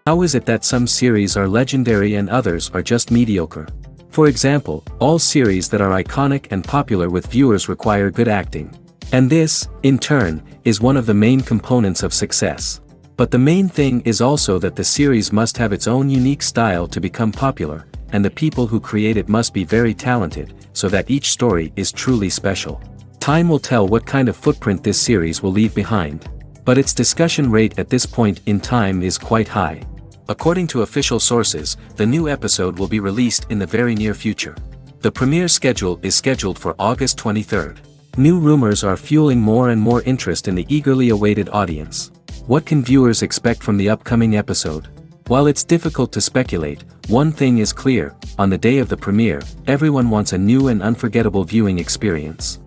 How is it that some series are legendary and others are just mediocre? For example, all series that are iconic and popular with viewers require good acting. And this, in turn, is one of the main components of success. But the main thing is also that the series must have its own unique style to become popular, and the people who create it must be very talented, so that each story is truly special. Time will tell what kind of footprint this series will leave behind. But its discussion rate at this point in time is quite high. According to official sources, the new episode will be released in the very near future. The premiere schedule is scheduled for August 23rd. New rumors are fueling more and more interest in the eagerly awaited audience. What can viewers expect from the upcoming episode? While it's difficult to speculate, one thing is clear: on the day of the premiere, everyone wants a new and unforgettable viewing experience.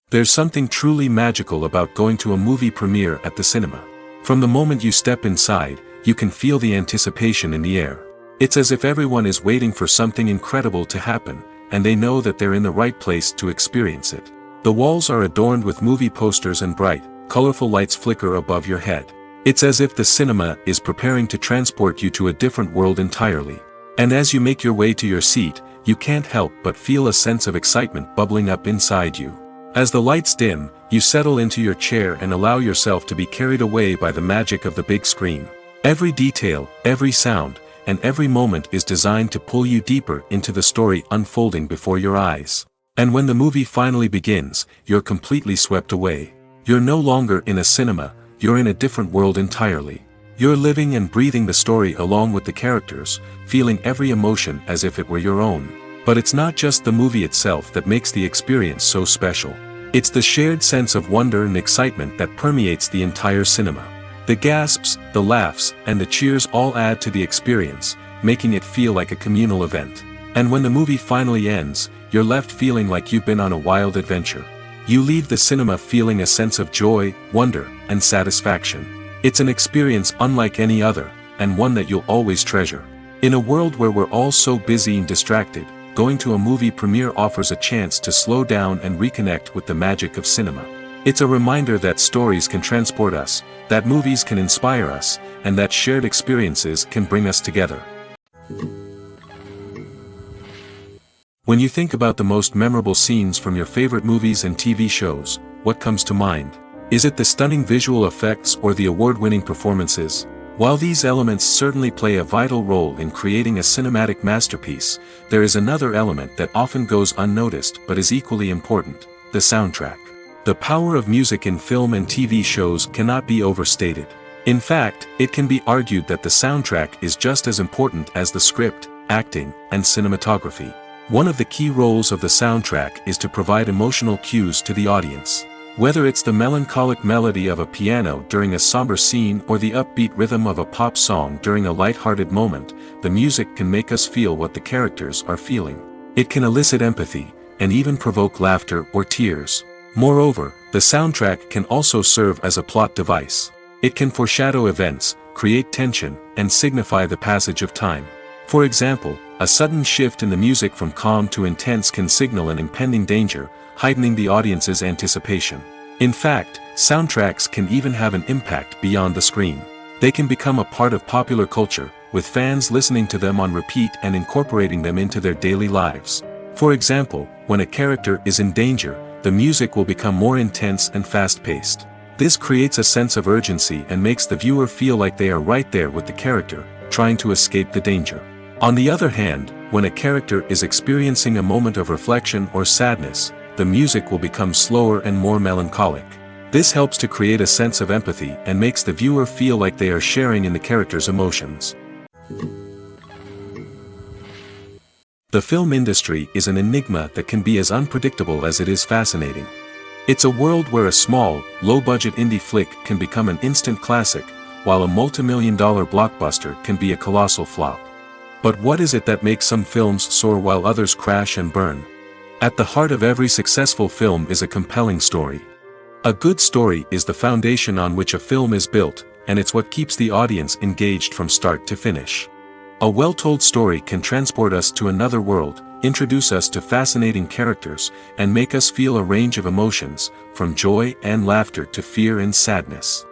There's something truly magical about going to a movie premiere at the cinema. From the moment you step inside, you can feel the anticipation in the air. It's as if everyone is waiting for something incredible to happen, and they know that they're in the right place to experience it. The walls are adorned with movie posters and bright, colorful lights flicker above your head. It's as if the cinema is preparing to transport you to a different world entirely. And as you make your way to your seat, you can't help but feel a sense of excitement bubbling up inside you. As the lights dim, you settle into your chair and allow yourself to be carried away by the magic of the big screen. Every detail, every sound, and every moment is designed to pull you deeper into the story unfolding before your eyes. And when the movie finally begins, you're completely swept away. You're no longer in a cinema, you're in a different world entirely. You're living and breathing the story along with the characters, feeling every emotion as if it were your own. But it's not just the movie itself that makes the experience so special. It's the shared sense of wonder and excitement that permeates the entire cinema. The gasps, the laughs, and the cheers all add to the experience, making it feel like a communal event. And when the movie finally ends, you're left feeling like you've been on a wild adventure. You leave the cinema feeling a sense of joy, wonder, and satisfaction. It's an experience unlike any other, and one that you'll always treasure. In a world where we're all so busy and distracted, going to a movie premiere offers a chance to slow down and reconnect with the magic of cinema. It's a reminder that stories can transport us, that movies can inspire us, and that shared experiences can bring us together. When you think about the most memorable scenes from your favorite movies and TV shows, what comes to mind? Is it the stunning visual effects or the award-winning performances? While these elements certainly play a vital role in creating a cinematic masterpiece, there is another element that often goes unnoticed but is equally important: the soundtrack. The power of music in film and TV shows cannot be overstated. In fact, it can be argued that the soundtrack is just as important as the script, acting, and cinematography. One of the key roles of the soundtrack is to provide emotional cues to the audience. Whether it's the melancholic melody of a piano during a somber scene or the upbeat rhythm of a pop song during a light-hearted moment, the music can make us feel what the characters are feeling. It can elicit empathy, and even provoke laughter or tears. Moreover, the soundtrack can also serve as a plot device. It can foreshadow events, create tension, and signify the passage of time. For example, a sudden shift in the music from calm to intense can signal an impending danger, heightening the audience's anticipation. In fact, soundtracks can even have an impact beyond the screen. They can become a part of popular culture, with fans listening to them on repeat and incorporating them into their daily lives. For example, when a character is in danger, the music will become more intense and fast-paced. This creates a sense of urgency and makes the viewer feel like they are right there with the character, trying to escape the danger. On the other hand, when a character is experiencing a moment of reflection or sadness, the music will become slower and more melancholic. This helps to create a sense of empathy and makes the viewer feel like they are sharing in the character's emotions. The film industry is an enigma that can be as unpredictable as it is fascinating. It's a world where a small, low-budget indie flick can become an instant classic, while a multi-million-dollar blockbuster can be a colossal flop. But what is it that makes some films soar while others crash and burn? At the heart of every successful film is a compelling story. A good story is the foundation on which a film is built, and it's what keeps the audience engaged from start to finish. A well-told story can transport us to another world, introduce us to fascinating characters, and make us feel a range of emotions, from joy and laughter to fear and sadness.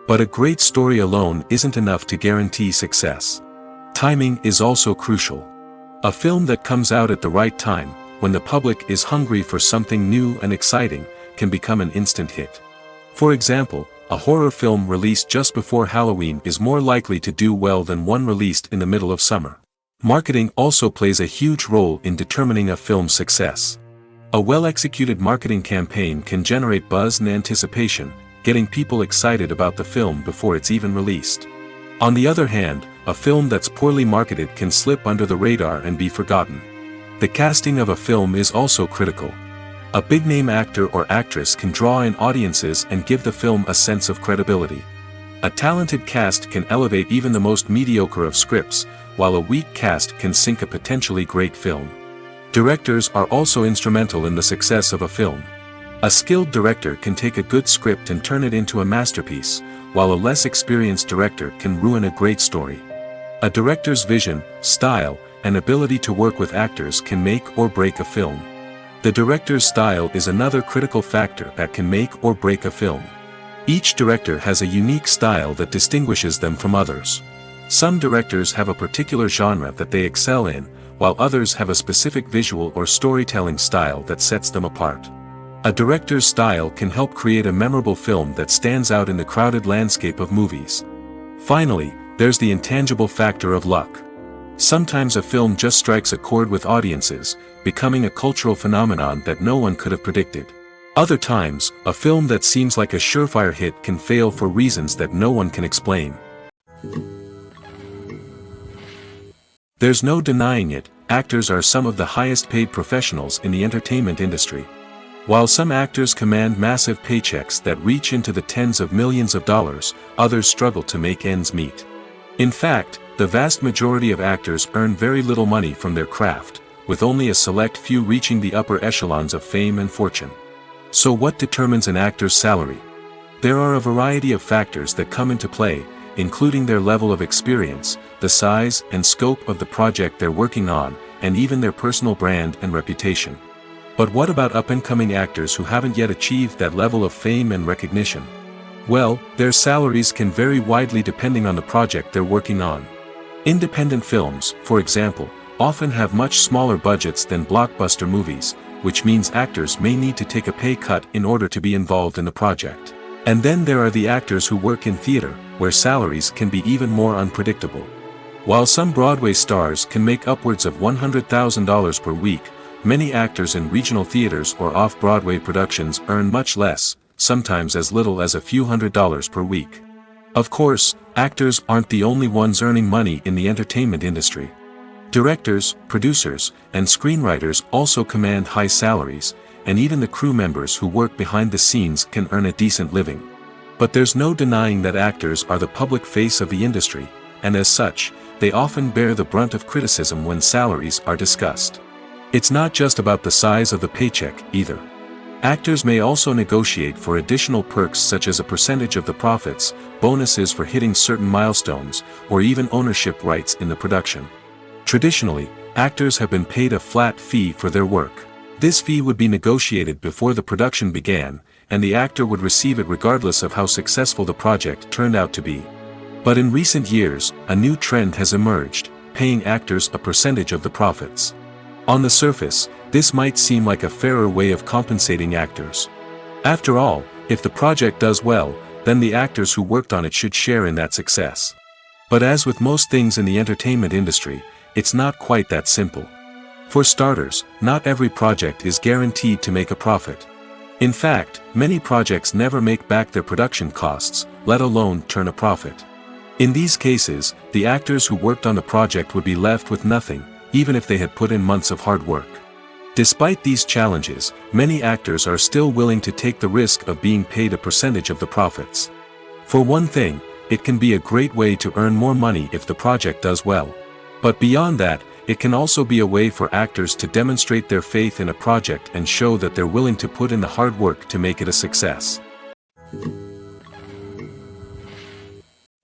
But a great story alone isn't enough to guarantee success. Timing is also crucial. A film that comes out at the right time, when the public is hungry for something new and exciting, can become an instant hit. For example, a horror film released just before Halloween is more likely to do well than one released in the middle of summer. Marketing also plays a huge role in determining a film's success. A well-executed marketing campaign can generate buzz and anticipation, getting people excited about the film before it's even released. On the other hand, a film that's poorly marketed can slip under the radar and be forgotten. The casting of a film is also critical. A big-name actor or actress can draw in audiences and give the film a sense of credibility. A talented cast can elevate even the most mediocre of scripts, while a weak cast can sink a potentially great film. Directors are also instrumental in the success of a film. A skilled director can take a good script and turn it into a masterpiece, while a less experienced director can ruin a great story. A director's vision, style, and ability to work with actors can make or break a film. The director's style is another critical factor that can make or break a film. Each director has a unique style that distinguishes them from others. Some directors have a particular genre that they excel in, while others have a specific visual or storytelling style that sets them apart. A director's style can help create a memorable film that stands out in the crowded landscape of movies. Finally, there's the intangible factor of luck. Sometimes a film just strikes a chord with audiences, becoming a cultural phenomenon that no one could have predicted. Other times, a film that seems like a surefire hit can fail for reasons that no one can explain. There's no denying it, actors are some of the highest paid professionals in the entertainment industry. While some actors command massive paychecks that reach into the tens of millions of dollars, others struggle to make ends meet. In fact, the vast majority of actors earn very little money from their craft, with only a select few reaching the upper echelons of fame and fortune. So what determines an actor's salary? There are a variety of factors that come into play, including their level of experience, the size and scope of the project they're working on, and even their personal brand and reputation. But what about up-and-coming actors who haven't yet achieved that level of fame and recognition? Well, their salaries can vary widely depending on the project they're working on. Independent films, for example, often have much smaller budgets than blockbuster movies, which means actors may need to take a pay cut in order to be involved in the project. And then there are the actors who work in theater, where salaries can be even more unpredictable. While some Broadway stars can make upwards of $100,000 per week, many actors in regional theaters or off-Broadway productions earn much less, sometimes as little as a few $100s per week. Of course, actors aren't the only ones earning money in the entertainment industry. Directors, producers, and screenwriters also command high salaries, and even the crew members who work behind the scenes can earn a decent living. But there's no denying that actors are the public face of the industry, and as such, they often bear the brunt of criticism when salaries are discussed. It's not just about the size of the paycheck, either. Actors may also negotiate for additional perks such as a percentage of the profits, bonuses for hitting certain milestones, or even ownership rights in the production. Traditionally, actors have been paid a flat fee for their work. This fee would be negotiated before the production began, and the actor would receive it regardless of how successful the project turned out to be. But in recent years, a new trend has emerged, paying actors a percentage of the profits. On the surface, this might seem like a fairer way of compensating actors. After all, if the project does well, then the actors who worked on it should share in that success. But as with most things in the entertainment industry, it's not quite that simple. For starters, not every project is guaranteed to make a profit. In fact, many projects never make back their production costs, let alone turn a profit. In these cases, the actors who worked on the project would be left with nothing, even if they had put in months of hard work. Despite these challenges, many actors are still willing to take the risk of being paid a percentage of the profits. For one thing, it can be a great way to earn more money if the project does well. But beyond that, it can also be a way for actors to demonstrate their faith in a project and show that they're willing to put in the hard work to make it a success.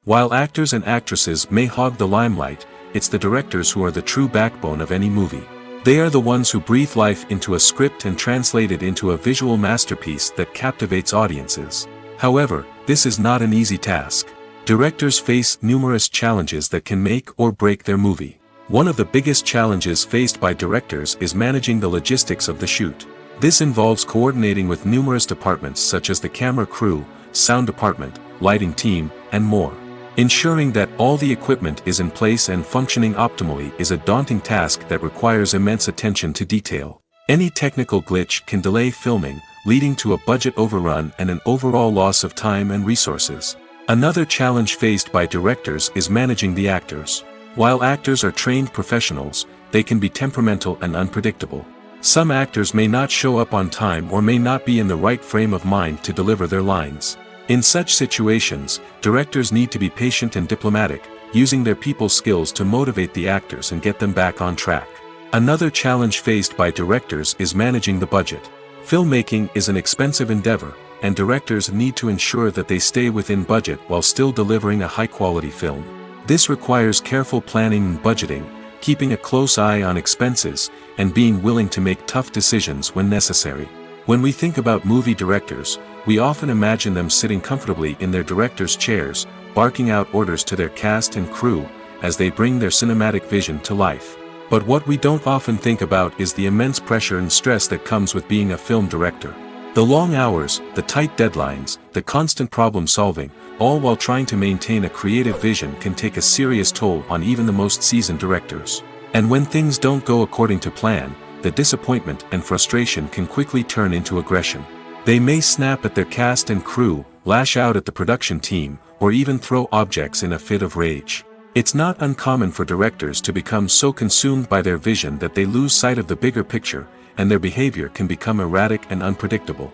While actors and actresses may hog the limelight, it's the directors who are the true backbone of any movie. They are the ones who breathe life into a script and translate it into a visual masterpiece that captivates audiences. However, this is not an easy task. Directors face numerous challenges that can make or break their movie. One of the biggest challenges faced by directors is managing the logistics of the shoot. This involves coordinating with numerous departments such as the camera crew, sound department, lighting team, and more. Ensuring that all the equipment is in place and functioning optimally is a daunting task that requires immense attention to detail. Any technical glitch can delay filming, leading to a budget overrun and an overall loss of time and resources. Another challenge faced by directors is managing the actors. While actors are trained professionals, they can be temperamental and unpredictable. Some actors may not show up on time or may not be in the right frame of mind to deliver their lines. In such situations, directors need to be patient and diplomatic, using their people skills to motivate the actors and get them back on track. Another challenge faced by directors is managing the budget. Filmmaking is an expensive endeavor, and directors need to ensure that they stay within budget while still delivering a high-quality film. This requires careful planning and budgeting, keeping a close eye on expenses, and being willing to make tough decisions when necessary. When we think about movie directors, we often imagine them sitting comfortably in their director's chairs, barking out orders to their cast and crew, as they bring their cinematic vision to life. But what we don't often think about is the immense pressure and stress that comes with being a film director. The long hours, the tight deadlines, the constant problem solving, all while trying to maintain a creative vision can take a serious toll on even the most seasoned directors. And when things don't go according to plan, the disappointment and frustration can quickly turn into aggression. They may snap at their cast and crew, lash out at the production team, or even throw objects in a fit of rage. It's not uncommon for directors to become so consumed by their vision that they lose sight of the bigger picture, and their behavior can become erratic and unpredictable.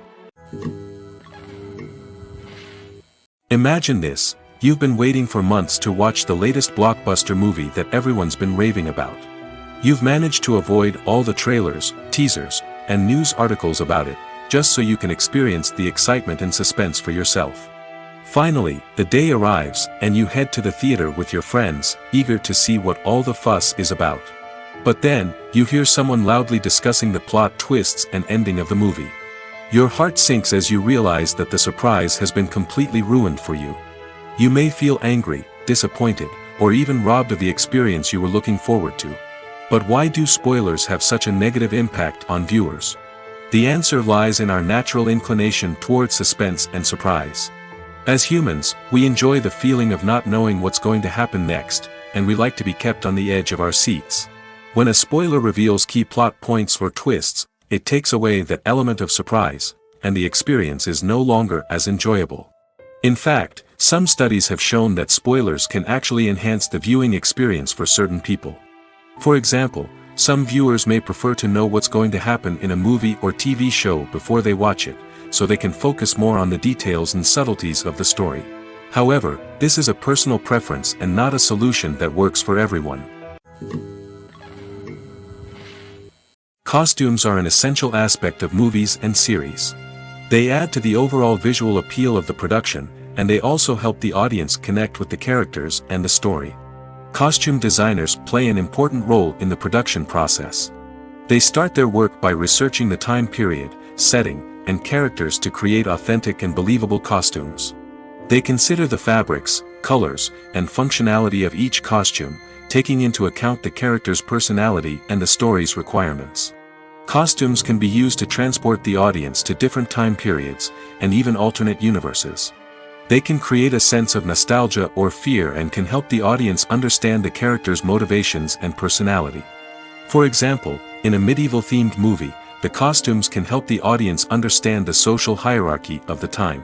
Imagine this: you've been waiting for months to watch the latest blockbuster movie that everyone's been raving about. You've managed to avoid all the trailers, teasers, and news articles about it, just so you can experience the excitement and suspense for yourself. Finally, the day arrives, and you head to the theater with your friends, eager to see what all the fuss is about. But then, you hear someone loudly discussing the plot twists and ending of the movie. Your heart sinks as you realize that the surprise has been completely ruined for you. You may feel angry, disappointed, or even robbed of the experience you were looking forward to. But why do spoilers have such a negative impact on viewers? The answer lies in our natural inclination toward suspense and surprise. As humans, we enjoy the feeling of not knowing what's going to happen next, and we like to be kept on the edge of our seats. When a spoiler reveals key plot points or twists, it takes away that element of surprise, and the experience is no longer as enjoyable. In fact, some studies have shown that spoilers can actually enhance the viewing experience for certain people. For example, some viewers may prefer to know what's going to happen in a movie or TV show before they watch it, so they can focus more on the details and subtleties of the story. However, this is a personal preference and not a solution that works for everyone. Costumes are an essential aspect of movies and series. They add to the overall visual appeal of the production, and they also help the audience connect with the characters and the story. Costume designers play an important role in the production process. They start their work by researching the time period, setting, and characters to create authentic and believable costumes. They consider the fabrics, colors, and functionality of each costume, taking into account the character's personality and the story's requirements. Costumes can be used to transport the audience to different time periods, and even alternate universes. They can create a sense of nostalgia or fear and can help the audience understand the character's motivations and personality. For example, in a medieval-themed movie, the costumes can help the audience understand the social hierarchy of the time.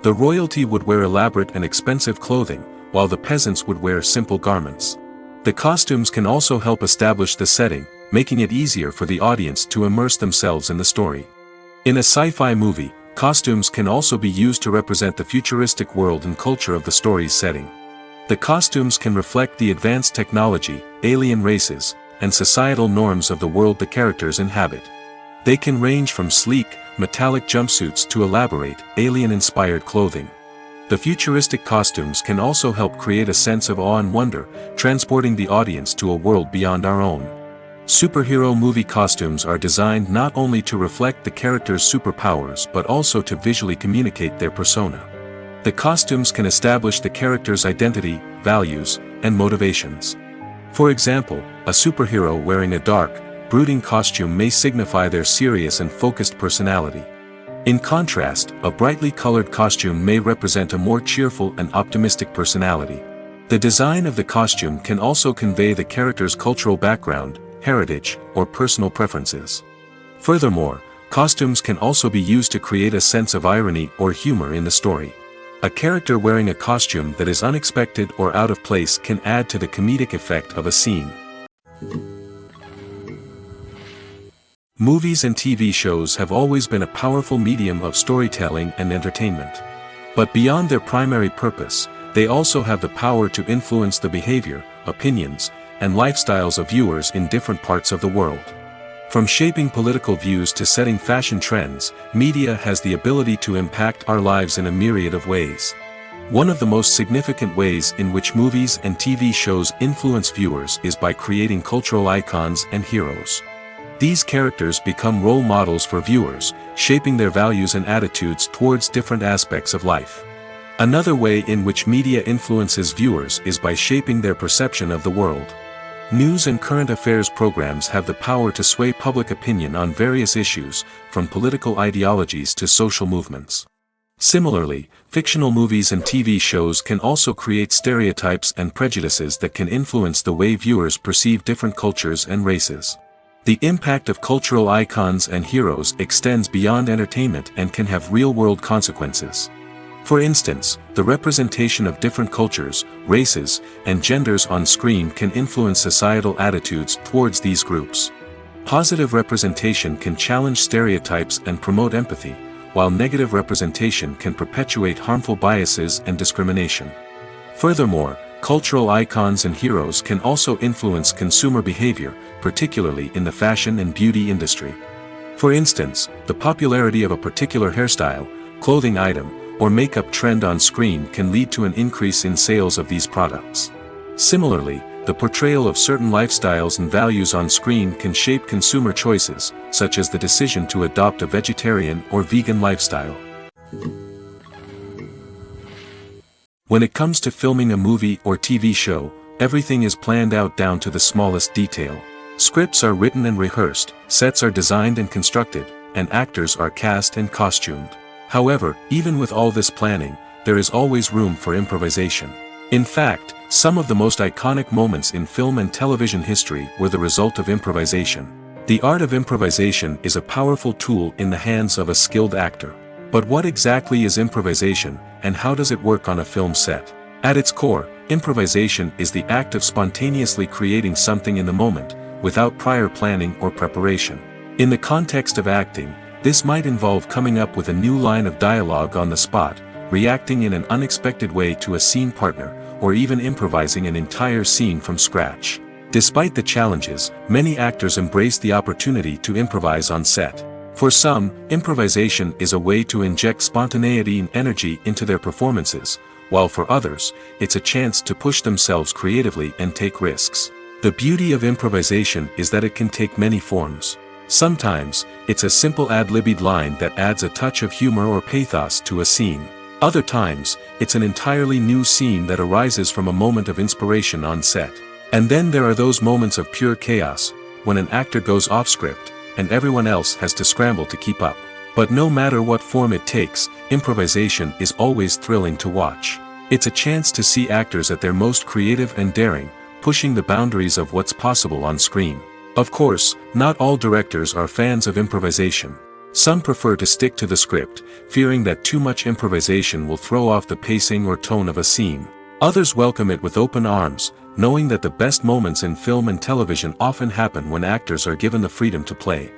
The royalty would wear elaborate and expensive clothing, while the peasants would wear simple garments. The costumes can also help establish the setting, making it easier for the audience to immerse themselves in the story. In a sci-fi movie, costumes can also be used to represent the futuristic world and culture of the story's setting. The costumes can reflect the advanced technology, alien races, and societal norms of the world the characters inhabit. They can range from sleek, metallic jumpsuits to elaborate, alien-inspired clothing. The futuristic costumes can also help create a sense of awe and wonder, transporting the audience to a world beyond our own. Superhero movie costumes are designed not only to reflect the character's superpowers but also to visually communicate their persona. The costumes can establish the character's identity, values, and motivations. For example, a superhero wearing a dark, brooding costume may signify their serious and focused personality. In contrast, a brightly colored costume may represent a more cheerful and optimistic personality. The design of the costume can also convey the character's cultural background, heritage, or personal preferences. Furthermore, costumes can also be used to create a sense of irony or humor in the story. A character wearing a costume that is unexpected or out of place can add to the comedic effect of a scene. Movies and TV shows have always been a powerful medium of storytelling and entertainment. But beyond their primary purpose, they also have the power to influence the behavior, opinions, and lifestyles of viewers in different parts of the world. From shaping political views to setting fashion trends, media has the ability to impact our lives in a myriad of ways. One of the most significant ways in which movies and TV shows influence viewers is by creating cultural icons and heroes. These characters become role models for viewers, shaping their values and attitudes towards different aspects of life. Another way in which media influences viewers is by shaping their perception of the world. News and current affairs programs have the power to sway public opinion on various issues, from political ideologies to social movements. Similarly, fictional movies and TV shows can also create stereotypes and prejudices that can influence the way viewers perceive different cultures and races. The impact of cultural icons and heroes extends beyond entertainment and can have real-world consequences. For instance, the representation of different cultures, races, and genders on screen can influence societal attitudes towards these groups. Positive representation can challenge stereotypes and promote empathy, while negative representation can perpetuate harmful biases and discrimination. Furthermore, cultural icons and heroes can also influence consumer behavior, particularly in the fashion and beauty industry. For instance, the popularity of a particular hairstyle, clothing item, or makeup trend on screen can lead to an increase in sales of these products. Similarly, the portrayal of certain lifestyles and values on screen can shape consumer choices, such as the decision to adopt a vegetarian or vegan lifestyle. When it comes to filming a movie or TV show, everything is planned out down to the smallest detail. Scripts are written and rehearsed, sets are designed and constructed, and actors are cast and costumed. However, even with all this planning, there is always room for improvisation. In fact, some of the most iconic moments in film and television history were the result of improvisation. The art of improvisation is a powerful tool in the hands of a skilled actor. But what exactly is improvisation, and how does it work on a film set? At its core, improvisation is the act of spontaneously creating something in the moment, without prior planning or preparation. In the context of acting, this might involve coming up with a new line of dialogue on the spot, reacting in an unexpected way to a scene partner, or even improvising an entire scene from scratch. Despite the challenges, many actors embrace the opportunity to improvise on set. For some, improvisation is a way to inject spontaneity and energy into their performances, while for others, it's a chance to push themselves creatively and take risks. The beauty of improvisation is that it can take many forms. Sometimes, it's a simple ad-libbed line that adds a touch of humor or pathos to a scene. Other times, it's an entirely new scene that arises from a moment of inspiration on set. And then there are those moments of pure chaos, when an actor goes off script, and everyone else has to scramble to keep up. But no matter what form it takes, improvisation is always thrilling to watch. It's a chance to see actors at their most creative and daring, pushing the boundaries of what's possible on screen. Of course, not all directors are fans of improvisation. Some prefer to stick to the script, fearing that too much improvisation will throw off the pacing or tone of a scene. Others welcome it with open arms, knowing that the best moments in film and television often happen when actors are given the freedom to play.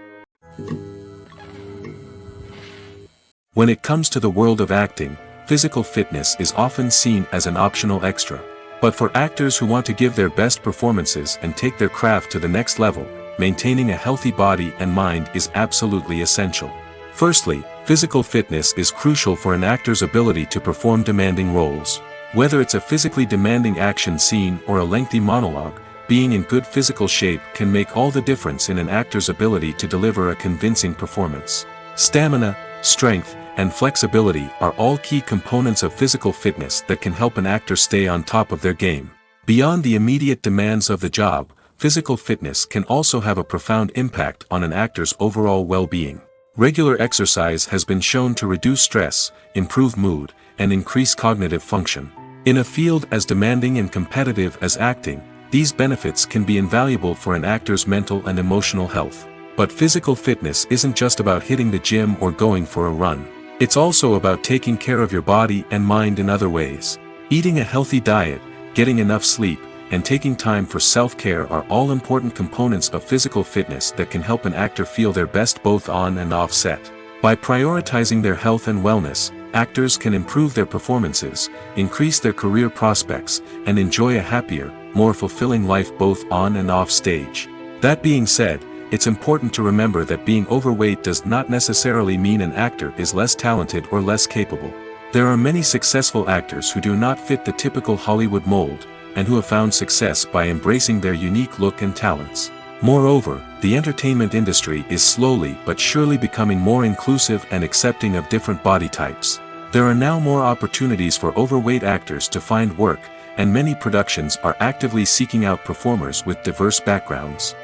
When it comes to the world of acting, physical fitness is often seen as an optional extra. But for actors who want to give their best performances and take their craft to the next level, maintaining a healthy body and mind is absolutely essential. Firstly, physical fitness is crucial for an actor's ability to perform demanding roles. Whether it's a physically demanding action scene or a lengthy monologue, being in good physical shape can make all the difference in an actor's ability to deliver a convincing performance. Stamina, strength, and flexibility are all key components of physical fitness that can help an actor stay on top of their game. Beyond the immediate demands of the job, physical fitness can also have a profound impact on an actor's overall well-being. Regular exercise has been shown to reduce stress, improve mood, and increase cognitive function. In a field as demanding and competitive as acting, these benefits can be invaluable for an actor's mental and emotional health. But physical fitness isn't just about hitting the gym or going for a run. It's also about taking care of your body and mind in other ways. Eating a healthy diet, getting enough sleep, and taking time for self-care are all important components of physical fitness that can help an actor feel their best both on and off set. By prioritizing their health and wellness, actors can improve their performances, increase their career prospects, and enjoy a happier, more fulfilling life both on and off stage. That being said, it's important to remember that being overweight does not necessarily mean an actor is less talented or less capable. There are many successful actors who do not fit the typical Hollywood mold, and who have found success by embracing their unique look and talents. Moreover, the entertainment industry is slowly but surely becoming more inclusive and accepting of different body types. There are now more opportunities for overweight actors to find work, and many productions are actively seeking out performers with diverse backgrounds.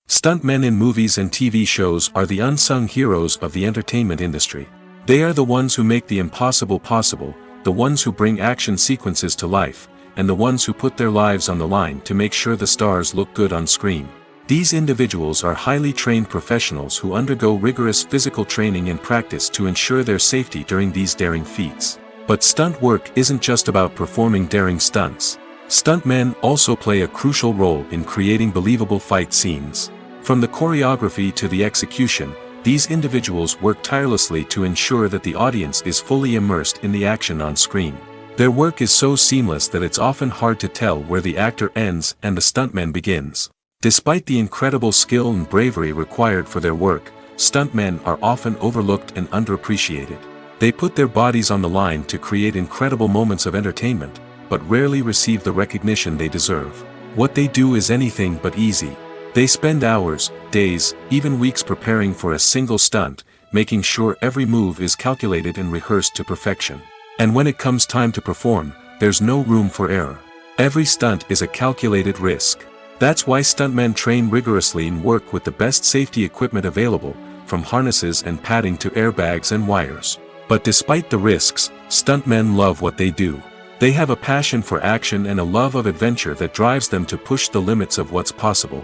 Stuntmen in movies and TV shows are the unsung heroes of the entertainment industry. They are the ones who make the impossible possible, the ones who bring action sequences to life, and the ones who put their lives on the line to make sure the stars look good on screen. These individuals are highly trained professionals who undergo rigorous physical training and practice to ensure their safety during these daring feats. But stunt work isn't just about performing daring stunts. Stuntmen also play a crucial role in creating believable fight scenes. From the choreography to the execution, these individuals work tirelessly to ensure that the audience is fully immersed in the action on screen. Their work is so seamless that it's often hard to tell where the actor ends and the stuntman begins. Despite the incredible skill and bravery required for their work, stuntmen are often overlooked and underappreciated. They put their bodies on the line to create incredible moments of entertainment, but rarely receive the recognition they deserve. What they do is anything but easy. They spend hours, days, even weeks preparing for a single stunt, making sure every move is calculated and rehearsed to perfection. And when it comes time to perform, there's no room for error. Every stunt is a calculated risk. That's why stuntmen train rigorously and work with the best safety equipment available, from harnesses and padding to airbags and wires. But despite the risks, stuntmen love what they do. They have a passion for action and a love of adventure that drives them to push the limits of what's possible.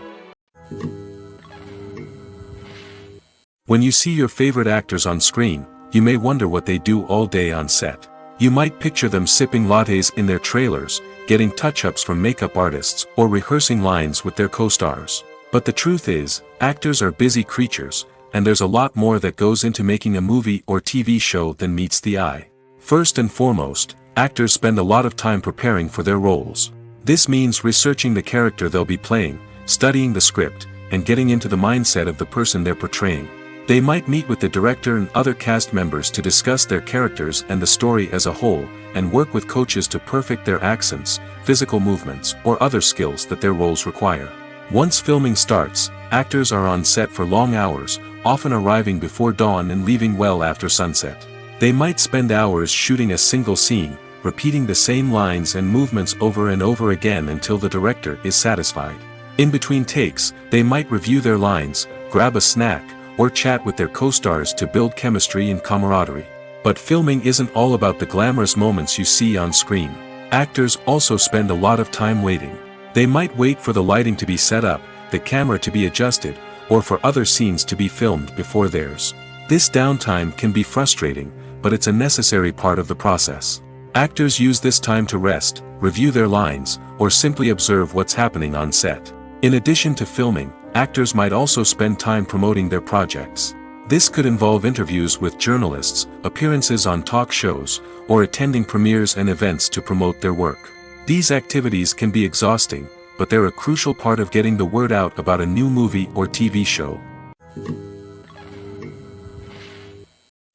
When you see your favorite actors on screen, you may wonder what they do all day on set. You might picture them sipping lattes in their trailers, getting touch-ups from makeup artists, or rehearsing lines with their co-stars. But the truth is, actors are busy creatures, and there's a lot more that goes into making a movie or TV show than meets the eye. First and foremost, actors spend a lot of time preparing for their roles. This means researching the character they'll be playing, studying the script, and getting into the mindset of the person they're portraying. They might meet with the director and other cast members to discuss their characters and the story as a whole, and work with coaches to perfect their accents, physical movements, or other skills that their roles require. Once filming starts, actors are on set for long hours, often arriving before dawn and leaving well after sunset. They might spend hours shooting a single scene, repeating the same lines and movements over and over again until the director is satisfied. In between takes, they might review their lines, grab a snack, or chat with their co-stars to build chemistry and camaraderie. But filming isn't all about the glamorous moments you see on screen. Actors also spend a lot of time waiting. They might wait for the lighting to be set up, the camera to be adjusted, or for other scenes to be filmed before theirs. This downtime can be frustrating, but it's a necessary part of the process. Actors use this time to rest, review their lines, or simply observe what's happening on set. In addition to filming, actors might also spend time promoting their projects. This could involve interviews with journalists, appearances on talk shows, or attending premieres and events to promote their work. These activities can be exhausting, but they're a crucial part of getting the word out about a new movie or TV show.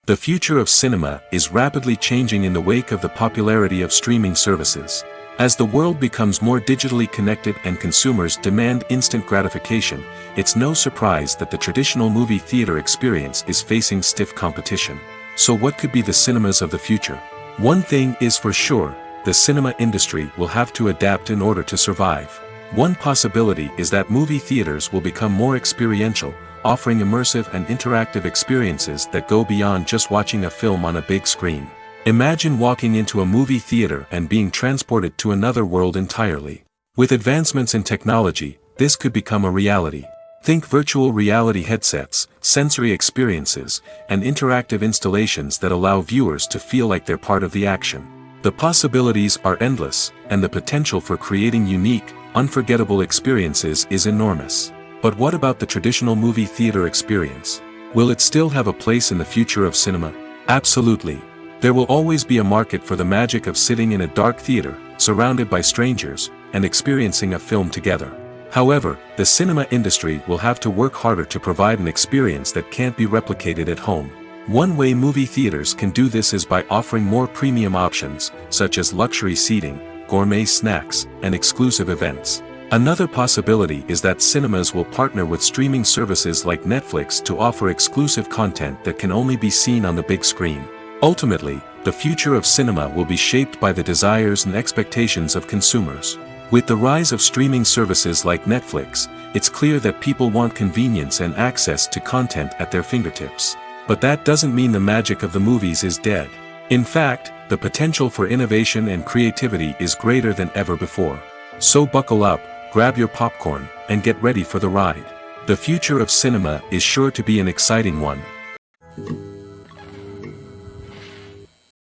The future of cinema is rapidly changing in the wake of the popularity of streaming services. As the world becomes more digitally connected and consumers demand instant gratification, it's no surprise that the traditional movie theater experience is facing stiff competition. So what could be the cinemas of the future? One thing is for sure, the cinema industry will have to adapt in order to survive. One possibility is that movie theaters will become more experiential, offering immersive and interactive experiences that go beyond just watching a film on a big screen. Imagine walking into a movie theater and being transported to another world entirely. With advancements in technology, this could become a reality. Think virtual reality headsets, sensory experiences, and interactive installations that allow viewers to feel like they're part of the action. The possibilities are endless, and the potential for creating unique, unforgettable experiences is enormous. But what about the traditional movie theater experience? Will it still have a place in the future of cinema? Absolutely. There will always be a market for the magic of sitting in a dark theater, surrounded by strangers, and experiencing a film together. However, the cinema industry will have to work harder to provide an experience that can't be replicated at home. One way movie theaters can do this is by offering more premium options, such as luxury seating, gourmet snacks, and exclusive events. Another possibility is that cinemas will partner with streaming services like Netflix to offer exclusive content that can only be seen on the big screen. Ultimately, the future of cinema will be shaped by the desires and expectations of consumers. With the rise of streaming services like Netflix, it's clear that people want convenience and access to content at their fingertips. But that doesn't mean the magic of the movies is dead. In fact, the potential for innovation and creativity is greater than ever before. So buckle up, grab your popcorn, and get ready for the ride. The future of cinema is sure to be an exciting one.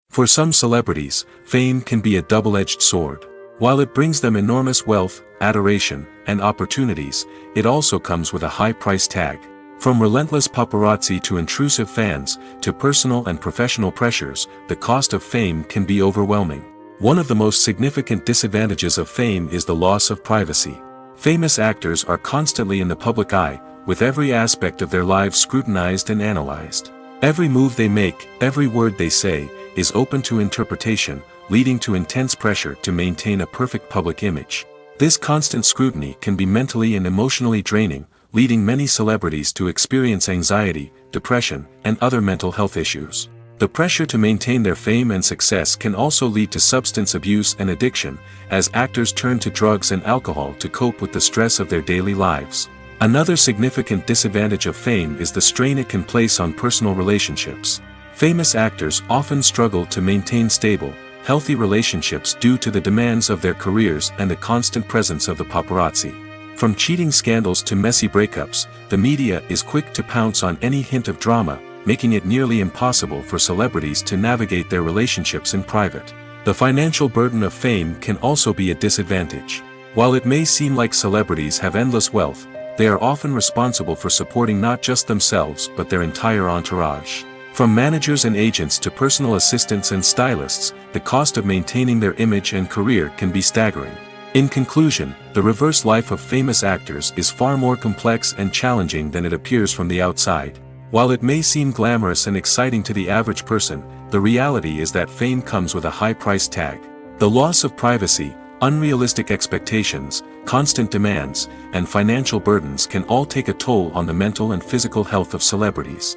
For some celebrities, fame can be a double-edged sword. While it brings them enormous wealth, adoration, and opportunities, it also comes with a high price tag. From relentless paparazzi to intrusive fans, to personal and professional pressures, the cost of fame can be overwhelming. One of the most significant disadvantages of fame is the loss of privacy. Famous actors are constantly in the public eye, with every aspect of their lives scrutinized and analyzed. Every move they make, every word they say, is open to interpretation, leading to intense pressure to maintain a perfect public image. This constant scrutiny can be mentally and emotionally draining, leading many celebrities to experience anxiety, depression, and other mental health issues. The pressure to maintain their fame and success can also lead to substance abuse and addiction, as actors turn to drugs and alcohol to cope with the stress of their daily lives. Another significant disadvantage of fame is the strain it can place on personal relationships. Famous actors often struggle to maintain stable, healthy relationships due to the demands of their careers and the constant presence of the paparazzi. From cheating scandals to messy breakups, the media is quick to pounce on any hint of drama, making it nearly impossible for celebrities to navigate their relationships in private. The financial burden of fame can also be a disadvantage. While it may seem like celebrities have endless wealth, they are often responsible for supporting not just themselves but their entire entourage. From managers and agents to personal assistants and stylists, the cost of maintaining their image and career can be staggering. In conclusion, the reverse life of famous actors is far more complex and challenging than it appears from the outside. While it may seem glamorous and exciting to the average person, the reality is that fame comes with a high price tag. The loss of privacy, unrealistic expectations, constant demands, and financial burdens can all take a toll on the mental and physical health of celebrities.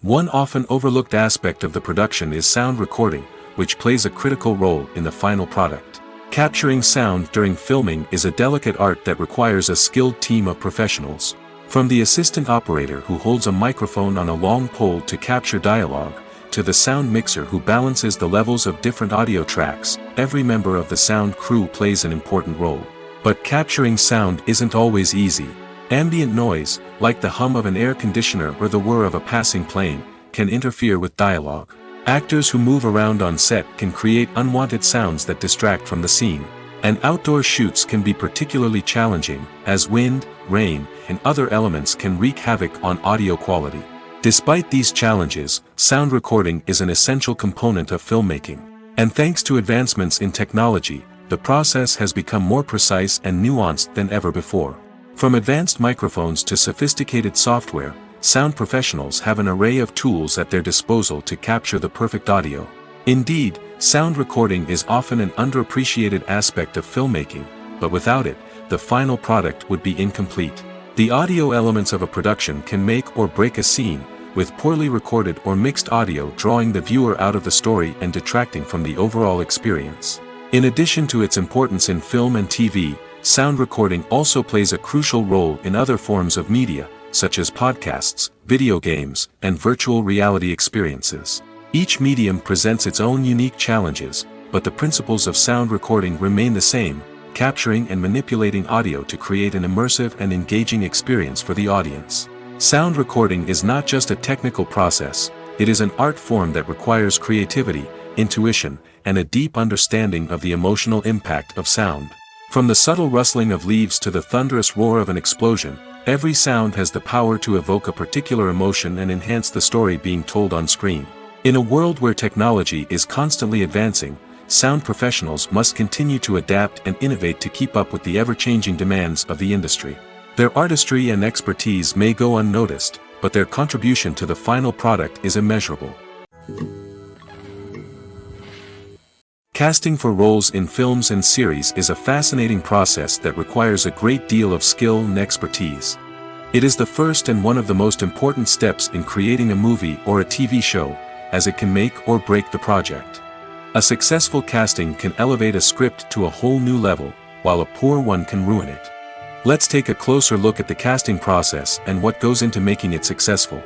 One often overlooked aspect of the production is sound recording, which plays a critical role in the final product. Capturing sound during filming is a delicate art that requires a skilled team of professionals. From the assistant operator who holds a microphone on a long pole to capture dialogue, to the sound mixer who balances the levels of different audio tracks, every member of the sound crew plays an important role. But capturing sound isn't always easy. Ambient noise, like the hum of an air conditioner or the whir of a passing plane, can interfere with dialogue. Actors who move around on set can create unwanted sounds that distract from the scene. And outdoor shoots can be particularly challenging, as wind, rain, and other elements can wreak havoc on audio quality. Despite these challenges, sound recording is an essential component of filmmaking. And thanks to advancements in technology, the process has become more precise and nuanced than ever before. From advanced microphones to sophisticated software, sound professionals have an array of tools at their disposal to capture the perfect audio. Indeed, sound recording is often an underappreciated aspect of filmmaking, but without it, the final product would be incomplete. The audio elements of a production can make or break a scene, with poorly recorded or mixed audio drawing the viewer out of the story and detracting from the overall experience. In addition to its importance in film and TV, sound recording also plays a crucial role in other forms of media, such as podcasts, video games, and virtual reality experiences. Each medium presents its own unique challenges, but the principles of sound recording remain the same, capturing and manipulating audio to create an immersive and engaging experience for the audience. Sound recording is not just a technical process, it is an art form that requires creativity, intuition, and a deep understanding of the emotional impact of sound. From the subtle rustling of leaves to the thunderous roar of an explosion, every sound has the power to evoke a particular emotion and enhance the story being told on screen. In a world where technology is constantly advancing, sound professionals must continue to adapt and innovate to keep up with the ever-changing demands of the industry. Their artistry and expertise may go unnoticed, but their contribution to the final product is immeasurable. Casting for roles in films and series is a fascinating process that requires a great deal of skill and expertise. It is the first and one of the most important steps in creating a movie or a TV show, as it can make or break the project. A successful casting can elevate a script to a whole new level, while a poor one can ruin it. Let's take a closer look at the casting process and what goes into making it successful.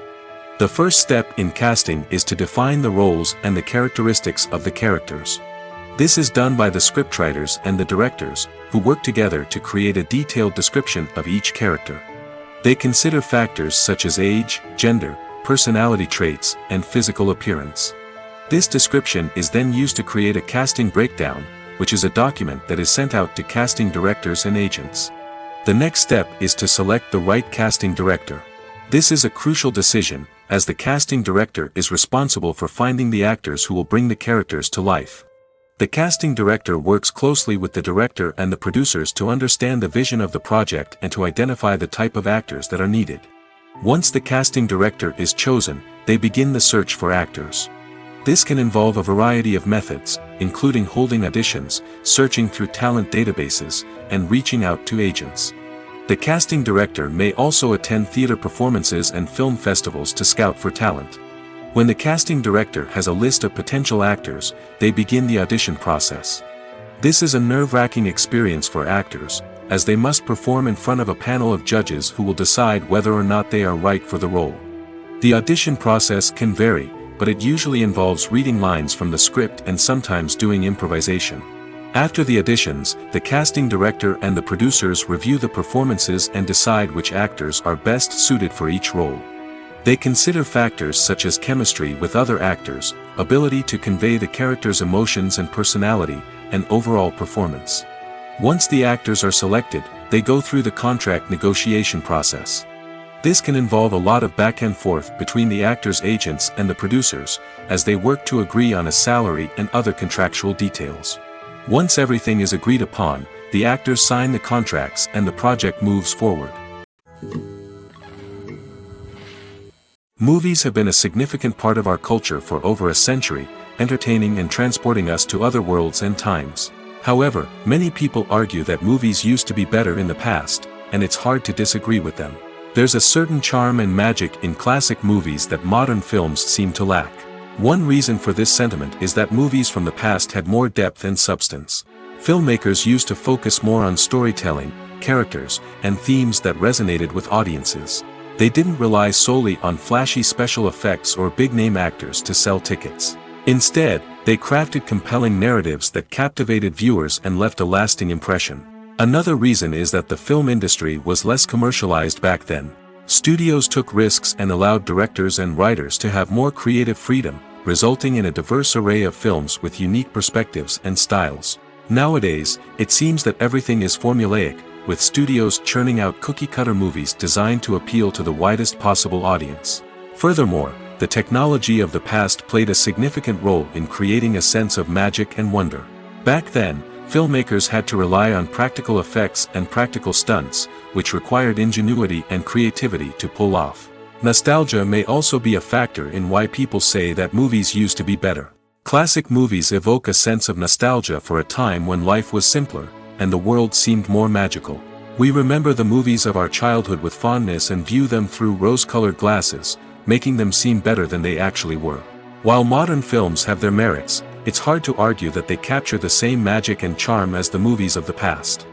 The first step in casting is to define the roles and the characteristics of the characters. This is done by the scriptwriters and the directors, who work together to create a detailed description of each character. They consider factors such as age, gender, personality traits, and physical appearance. This description is then used to create a casting breakdown, which is a document that is sent out to casting directors and agents. The next step is to select the right casting director. This is a crucial decision, as the casting director is responsible for finding the actors who will bring the characters to life. The casting director works closely with the director and the producers to understand the vision of the project and to identify the type of actors that are needed. Once the casting director is chosen, they begin the search for actors. This can involve a variety of methods, including holding auditions, searching through talent databases, and reaching out to agents. The casting director may also attend theater performances and film festivals to scout for talent. When the casting director has a list of potential actors, they begin the audition process. This is a nerve-wracking experience for actors, as they must perform in front of a panel of judges who will decide whether or not they are right for the role. The audition process can vary, but it usually involves reading lines from the script and sometimes doing improvisation. After the auditions, the casting director and the producers review the performances and decide which actors are best suited for each role. They consider factors such as chemistry with other actors, ability to convey the character's emotions and personality, and overall performance. Once the actors are selected, they go through the contract negotiation process. This can involve a lot of back and forth between the actors' agents and the producers, as they work to agree on a salary and other contractual details. Once everything is agreed upon, the actors sign the contracts and the project moves forward. Movies have been a significant part of our culture for over a century, entertaining and transporting us to other worlds and times. However, many people argue that movies used to be better in the past, and it's hard to disagree with them. There's a certain charm and magic in classic movies that modern films seem to lack. One reason for this sentiment is that movies from the past had more depth and substance. Filmmakers used to focus more on storytelling, characters, and themes that resonated with audiences. They didn't rely solely on flashy special effects or big-name actors to sell tickets. Instead, they crafted compelling narratives that captivated viewers and left a lasting impression. Another reason is that the film industry was less commercialized back then. Studios took risks and allowed directors and writers to have more creative freedom, resulting in a diverse array of films with unique perspectives and styles. Nowadays, it seems that everything is formulaic, with studios churning out cookie-cutter movies designed to appeal to the widest possible audience. Furthermore, the technology of the past played a significant role in creating a sense of magic and wonder. Back then, filmmakers had to rely on practical effects and practical stunts, which required ingenuity and creativity to pull off. Nostalgia may also be a factor in why people say that movies used to be better. Classic movies evoke a sense of nostalgia for a time when life was simpler, and the world seemed more magical. We remember the movies of our childhood with fondness and view them through rose-colored glasses, making them seem better than they actually were. While modern films have their merits, it's hard to argue that they capture the same magic and charm as the movies of the past.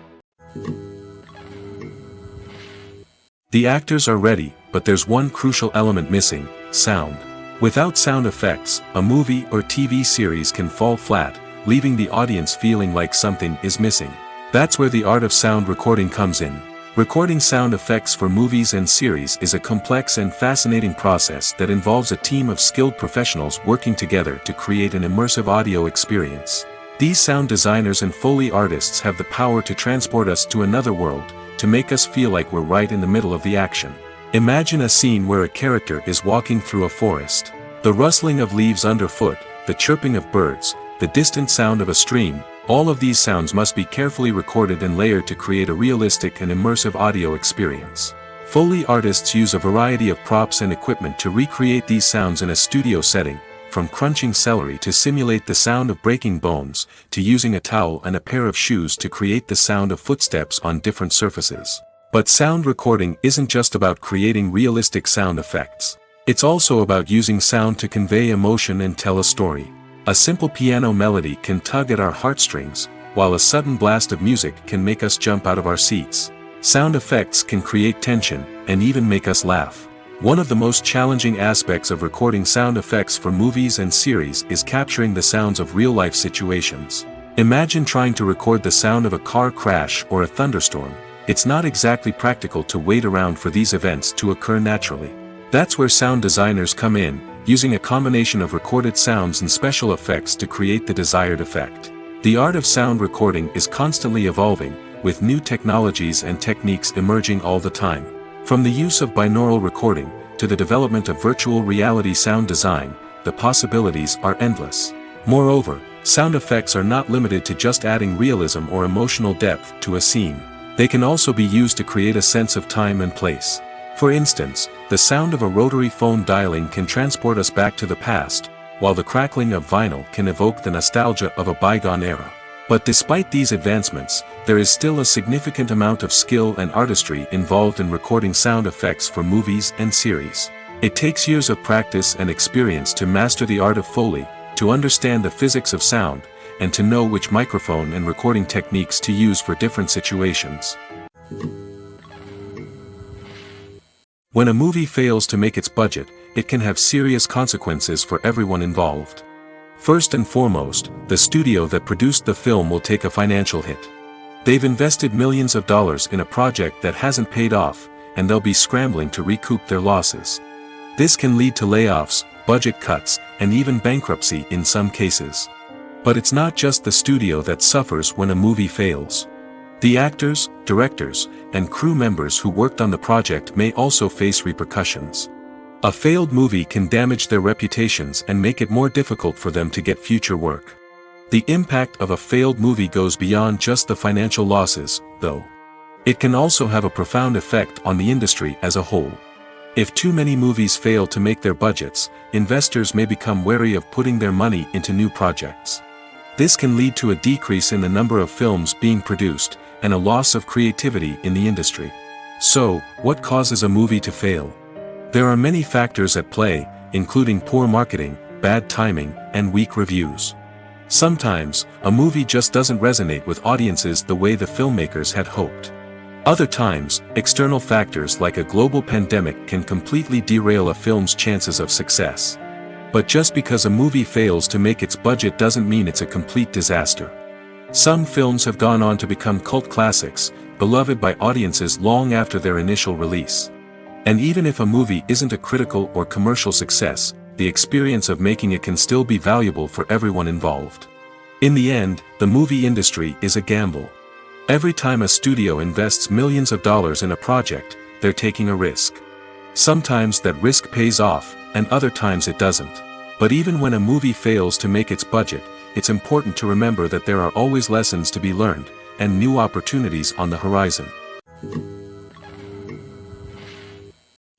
The actors are ready, but there's one crucial element missing: sound. Without sound effects, a movie or TV series can fall flat, leaving the audience feeling like something is missing. That's where the art of sound recording comes in. Recording sound effects for movies and series is a complex and fascinating process that involves a team of skilled professionals working together to create an immersive audio experience. These sound designers and Foley artists have the power to transport us to another world, to make us feel like we're right in the middle of the action. Imagine a scene where a character is walking through a forest. The rustling of leaves underfoot, the chirping of birds, the distant sound of a stream, all of these sounds must be carefully recorded and layered to create a realistic and immersive audio experience. Foley artists use a variety of props and equipment to recreate these sounds in a studio setting, from crunching celery to simulate the sound of breaking bones, to using a towel and a pair of shoes to create the sound of footsteps on different surfaces. But sound recording isn't just about creating realistic sound effects. It's also about using sound to convey emotion and tell a story. A simple piano melody can tug at our heartstrings, while a sudden blast of music can make us jump out of our seats. Sound effects can create tension, and even make us laugh. One of the most challenging aspects of recording sound effects for movies and series is capturing the sounds of real-life situations. Imagine trying to record the sound of a car crash or a thunderstorm. It's not exactly practical to wait around for these events to occur naturally. That's where sound designers come in, using a combination of recorded sounds and special effects to create the desired effect. The art of sound recording is constantly evolving, with new technologies and techniques emerging all the time. From the use of binaural recording, to the development of virtual reality sound design, the possibilities are endless. Moreover, sound effects are not limited to just adding realism or emotional depth to a scene. They can also be used to create a sense of time and place. For instance, the sound of a rotary phone dialing can transport us back to the past, while the crackling of vinyl can evoke the nostalgia of a bygone era. But despite these advancements, there is still a significant amount of skill and artistry involved in recording sound effects for movies and series. It takes years of practice and experience to master the art of Foley, to understand the physics of sound, and to know which microphone and recording techniques to use for different situations. When a movie fails to make its budget, it can have serious consequences for everyone involved. First and foremost, the studio that produced the film will take a financial hit. They've invested millions of dollars in a project that hasn't paid off, and they'll be scrambling to recoup their losses. This can lead to layoffs, budget cuts, and even bankruptcy in some cases. But it's not just the studio that suffers when a movie fails. The actors, directors, and crew members who worked on the project may also face repercussions. A failed movie can damage their reputations and make it more difficult for them to get future work. The impact of a failed movie goes beyond just the financial losses, though. It can also have a profound effect on the industry as a whole. If too many movies fail to make their budgets, investors may become wary of putting their money into new projects. This can lead to a decrease in the number of films being produced, and a loss of creativity in the industry. So, what causes a movie to fail? There are many factors at play, including poor marketing, bad timing, and weak reviews. Sometimes, a movie just doesn't resonate with audiences the way the filmmakers had hoped. Other times, external factors like a global pandemic can completely derail a film's chances of success. But just because a movie fails to make its budget doesn't mean it's a complete disaster. Some films have gone on to become cult classics, beloved by audiences long after their initial release. And even if a movie isn't a critical or commercial success, the experience of making it can still be valuable for everyone involved. In the end, the movie industry is a gamble. Every time a studio invests millions of dollars in a project, they're taking a risk. Sometimes that risk pays off, and other times it doesn't. But even when a movie fails to make its budget, it's important to remember that there are always lessons to be learned, and new opportunities on the horizon.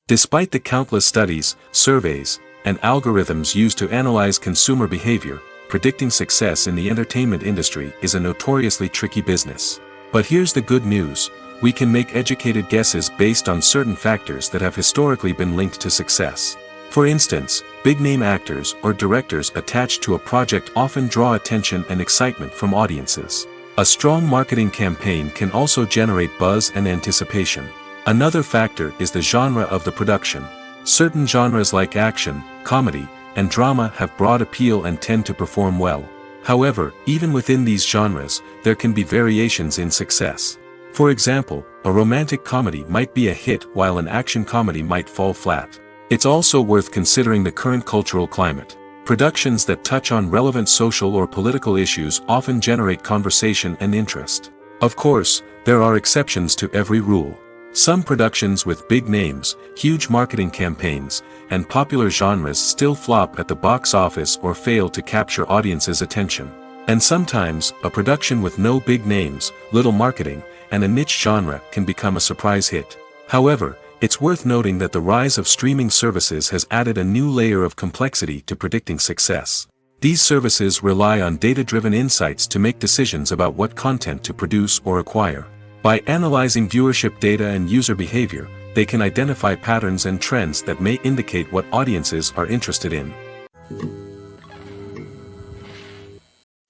Despite the countless studies, surveys, and algorithms used to analyze consumer behavior, predicting success in the entertainment industry is a notoriously tricky business. But here's the good news: we can make educated guesses based on certain factors that have historically been linked to success. For instance, big-name actors or directors attached to a project often draw attention and excitement from audiences. A strong marketing campaign can also generate buzz and anticipation. Another factor is the genre of the production. Certain genres like action, comedy, and drama have broad appeal and tend to perform well. However, even within these genres, there can be variations in success. For example, a romantic comedy might be a hit while an action comedy might fall flat. It's also worth considering the current cultural climate. Productions that touch on relevant social or political issues often generate conversation and interest. Of course, there are exceptions to every rule. Some productions with big names, huge marketing campaigns, and popular genres still flop at the box office or fail to capture audiences' attention. And sometimes, a production with no big names, little marketing, and a niche genre can become a surprise hit. However, it's worth noting that the rise of streaming services has added a new layer of complexity to predicting success. These services rely on data-driven insights to make decisions about what content to produce or acquire. By analyzing viewership data and user behavior, they can identify patterns and trends that may indicate what audiences are interested in.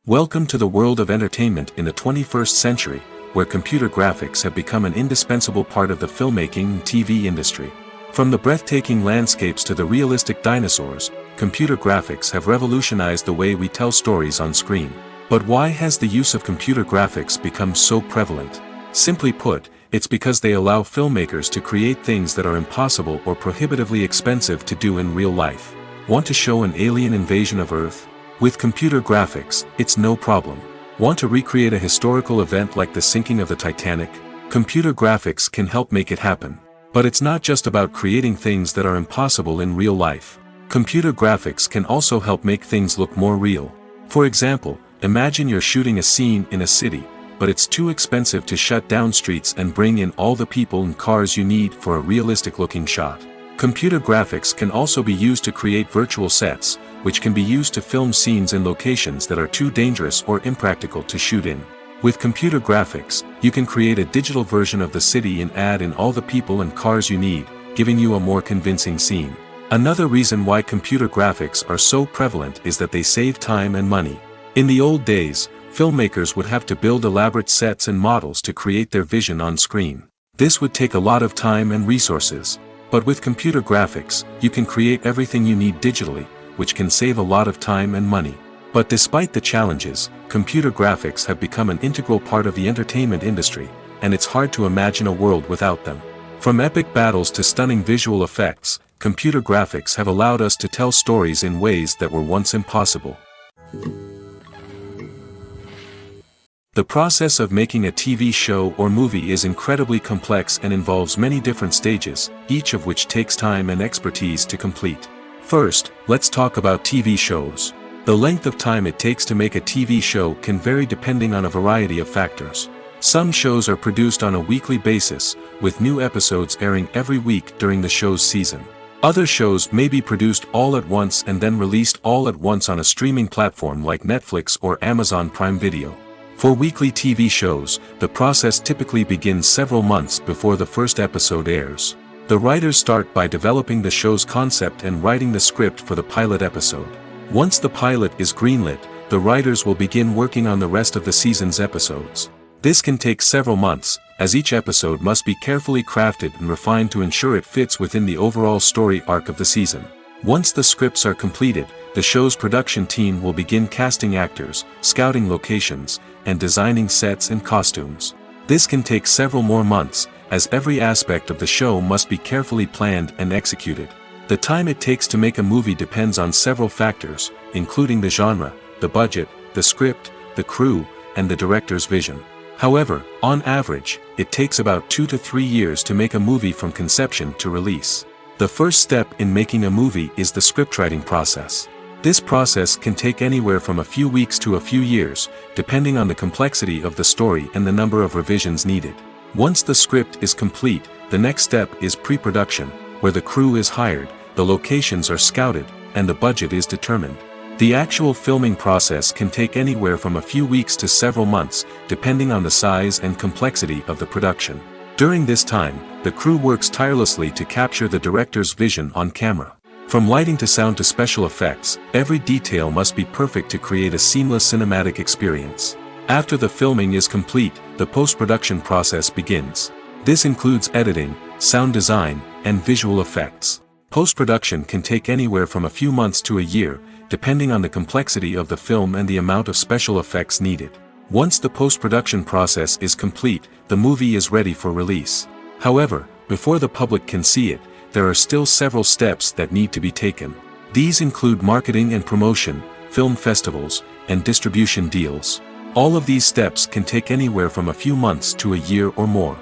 Welcome to the world of entertainment in the 21st century, where computer graphics have become an indispensable part of the filmmaking and TV industry. From the breathtaking landscapes to the realistic dinosaurs, computer graphics have revolutionized the way we tell stories on screen. But why has the use of computer graphics become so prevalent? Simply put, it's because they allow filmmakers to create things that are impossible or prohibitively expensive to do in real life. Want to show an alien invasion of Earth? With computer graphics, it's no problem. Want to recreate a historical event like the sinking of the Titanic? Computer graphics can help make it happen. But it's not just about creating things that are impossible in real life. Computer graphics can also help make things look more real. For example, imagine you're shooting a scene in a city, but it's too expensive to shut down streets and bring in all the people and cars you need for a realistic-looking shot. Computer graphics can also be used to create virtual sets, which can be used to film scenes in locations that are too dangerous or impractical to shoot in. With computer graphics, you can create a digital version of the city and add in all the people and cars you need, giving you a more convincing scene. Another reason why computer graphics are so prevalent is that they save time and money. In the old days, filmmakers would have to build elaborate sets and models to create their vision on screen. This would take a lot of time and resources. But with computer graphics, you can create everything you need digitally, which can save a lot of time and money. But despite the challenges, computer graphics have become an integral part of the entertainment industry, and it's hard to imagine a world without them. From epic battles to stunning visual effects, computer graphics have allowed us to tell stories in ways that were once impossible. The process of making a TV show or movie is incredibly complex and involves many different stages, each of which takes time and expertise to complete. First, let's talk about TV shows. The length of time it takes to make a TV show can vary depending on a variety of factors. Some shows are produced on a weekly basis, with new episodes airing every week during the show's season. Other shows may be produced all at once and then released all at once on a streaming platform like Netflix or Amazon Prime Video. For weekly TV shows, the process typically begins several months before the first episode airs. The writers start by developing the show's concept and writing the script for the pilot episode. Once the pilot is greenlit, the writers will begin working on the rest of the season's episodes. This can take several months, as each episode must be carefully crafted and refined to ensure it fits within the overall story arc of the season. Once the scripts are completed, the show's production team will begin casting actors, scouting locations, and designing sets and costumes. This can take several more months, as every aspect of the show must be carefully planned and executed. The time it takes to make a movie depends on several factors, including the genre, the budget, the script, the crew, and the director's vision. However, on average, it takes about 2 to 3 years to make a movie from conception to release. The first step in making a movie is the scriptwriting process. This process can take anywhere from a few weeks to a few years, depending on the complexity of the story and the number of revisions needed. Once the script is complete, the next step is pre-production, where the crew is hired, the locations are scouted, and the budget is determined. The actual filming process can take anywhere from a few weeks to several months, depending on the size and complexity of the production. During this time, the crew works tirelessly to capture the director's vision on camera. From lighting to sound to special effects, every detail must be perfect to create a seamless cinematic experience. After the filming is complete, the post-production process begins. This includes editing, sound design, and visual effects. Post-production can take anywhere from a few months to a year, depending on the complexity of the film and the amount of special effects needed. Once the post-production process is complete, the movie is ready for release. However, before the public can see it, there are still several steps that need to be taken. These include marketing and promotion, film festivals, and distribution deals. All of these steps can take anywhere from a few months to a year or more.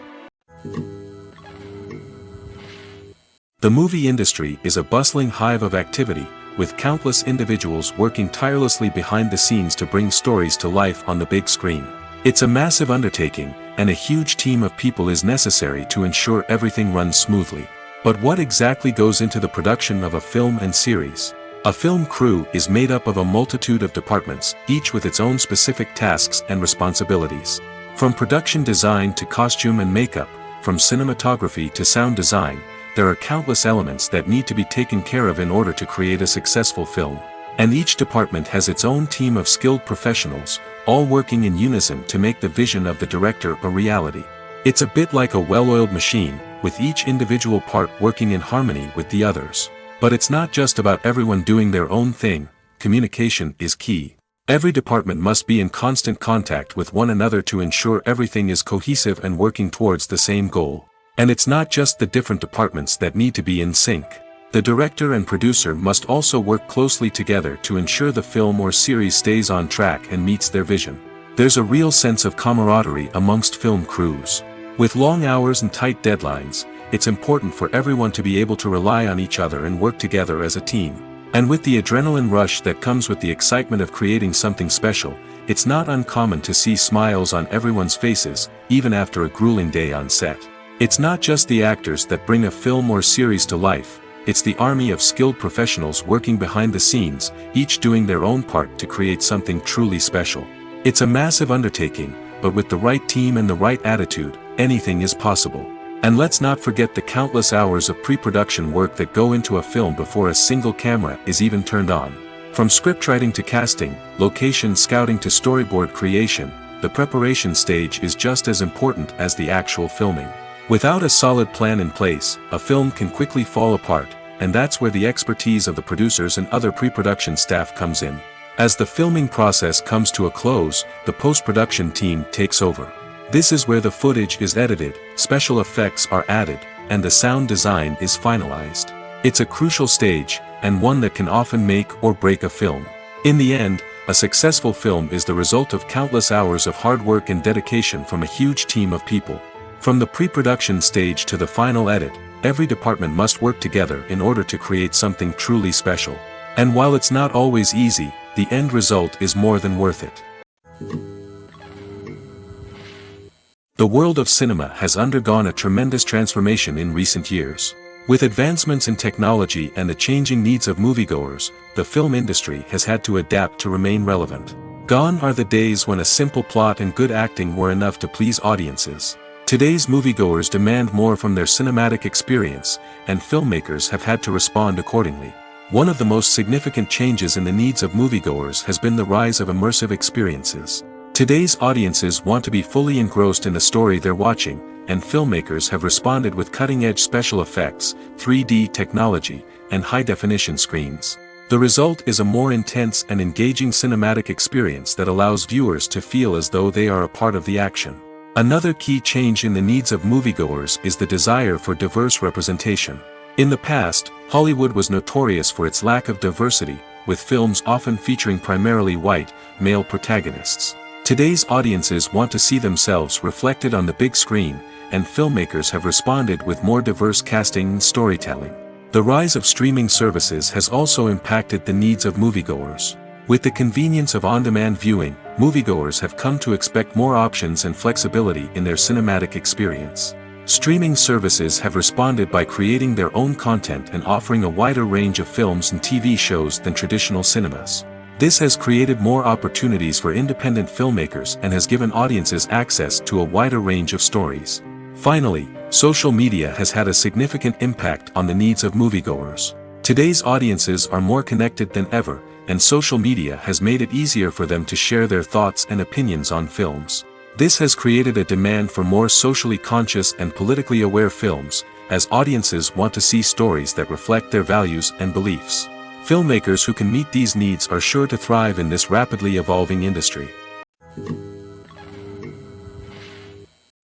The movie industry is a bustling hive of activity, with countless individuals working tirelessly behind the scenes to bring stories to life on the big screen. It's a massive undertaking, and a huge team of people is necessary to ensure everything runs smoothly. But what exactly goes into the production of a film and series? A film crew is made up of a multitude of departments, each with its own specific tasks and responsibilities. From production design to costume and makeup, from cinematography to sound design, there are countless elements that need to be taken care of in order to create a successful film. And each department has its own team of skilled professionals, all working in unison to make the vision of the director a reality. It's a bit like a well-oiled machine, with each individual part working in harmony with the others. But it's not just about everyone doing their own thing. Communication is key. Every department must be in constant contact with one another to ensure everything is cohesive and working towards the same goal. And it's not just the different departments that need to be in sync. The director and producer must also work closely together to ensure the film or series stays on track and meets their vision. There's a real sense of camaraderie amongst film crews. With long hours and tight deadlines, it's important for everyone to be able to rely on each other and work together as a team. And with the adrenaline rush that comes with the excitement of creating something special, it's not uncommon to see smiles on everyone's faces, even after a grueling day on set. It's not just the actors that bring a film or series to life, it's the army of skilled professionals working behind the scenes, each doing their own part to create something truly special. It's a massive undertaking, but with the right team and the right attitude, anything is possible. And let's not forget the countless hours of pre-production work that go into a film before a single camera is even turned on. From scriptwriting to casting, location scouting to storyboard creation, the preparation stage is just as important as the actual filming. Without a solid plan in place, a film can quickly fall apart, and that's where the expertise of the producers and other pre-production staff comes in. As the filming process comes to a close, the post-production team takes over. This is where the footage is edited, special effects are added, and the sound design is finalized. It's a crucial stage, and one that can often make or break a film. In the end, a successful film is the result of countless hours of hard work and dedication from a huge team of people. From the pre-production stage to the final edit, every department must work together in order to create something truly special. And while it's not always easy, the end result is more than worth it. The world of cinema has undergone a tremendous transformation in recent years. With advancements in technology and the changing needs of moviegoers, the film industry has had to adapt to remain relevant. Gone are the days when a simple plot and good acting were enough to please audiences. Today's moviegoers demand more from their cinematic experience, and filmmakers have had to respond accordingly. One of the most significant changes in the needs of moviegoers has been the rise of immersive experiences. Today's audiences want to be fully engrossed in the story they're watching, and filmmakers have responded with cutting-edge special effects, 3D technology, and high-definition screens. The result is a more intense and engaging cinematic experience that allows viewers to feel as though they are a part of the action. Another key change in the needs of moviegoers is the desire for diverse representation. In the past, Hollywood was notorious for its lack of diversity, with films often featuring primarily white, male protagonists. Today's audiences want to see themselves reflected on the big screen, and filmmakers have responded with more diverse casting and storytelling. The rise of streaming services has also impacted the needs of moviegoers. With the convenience of on-demand viewing, moviegoers have come to expect more options and flexibility in their cinematic experience. Streaming services have responded by creating their own content and offering a wider range of films and TV shows than traditional cinemas. This has created more opportunities for independent filmmakers and has given audiences access to a wider range of stories. Finally, social media has had a significant impact on the needs of moviegoers. Today's audiences are more connected than ever, and social media has made it easier for them to share their thoughts and opinions on films. This has created a demand for more socially conscious and politically aware films, as audiences want to see stories that reflect their values and beliefs. Filmmakers who can meet these needs are sure to thrive in this rapidly evolving industry.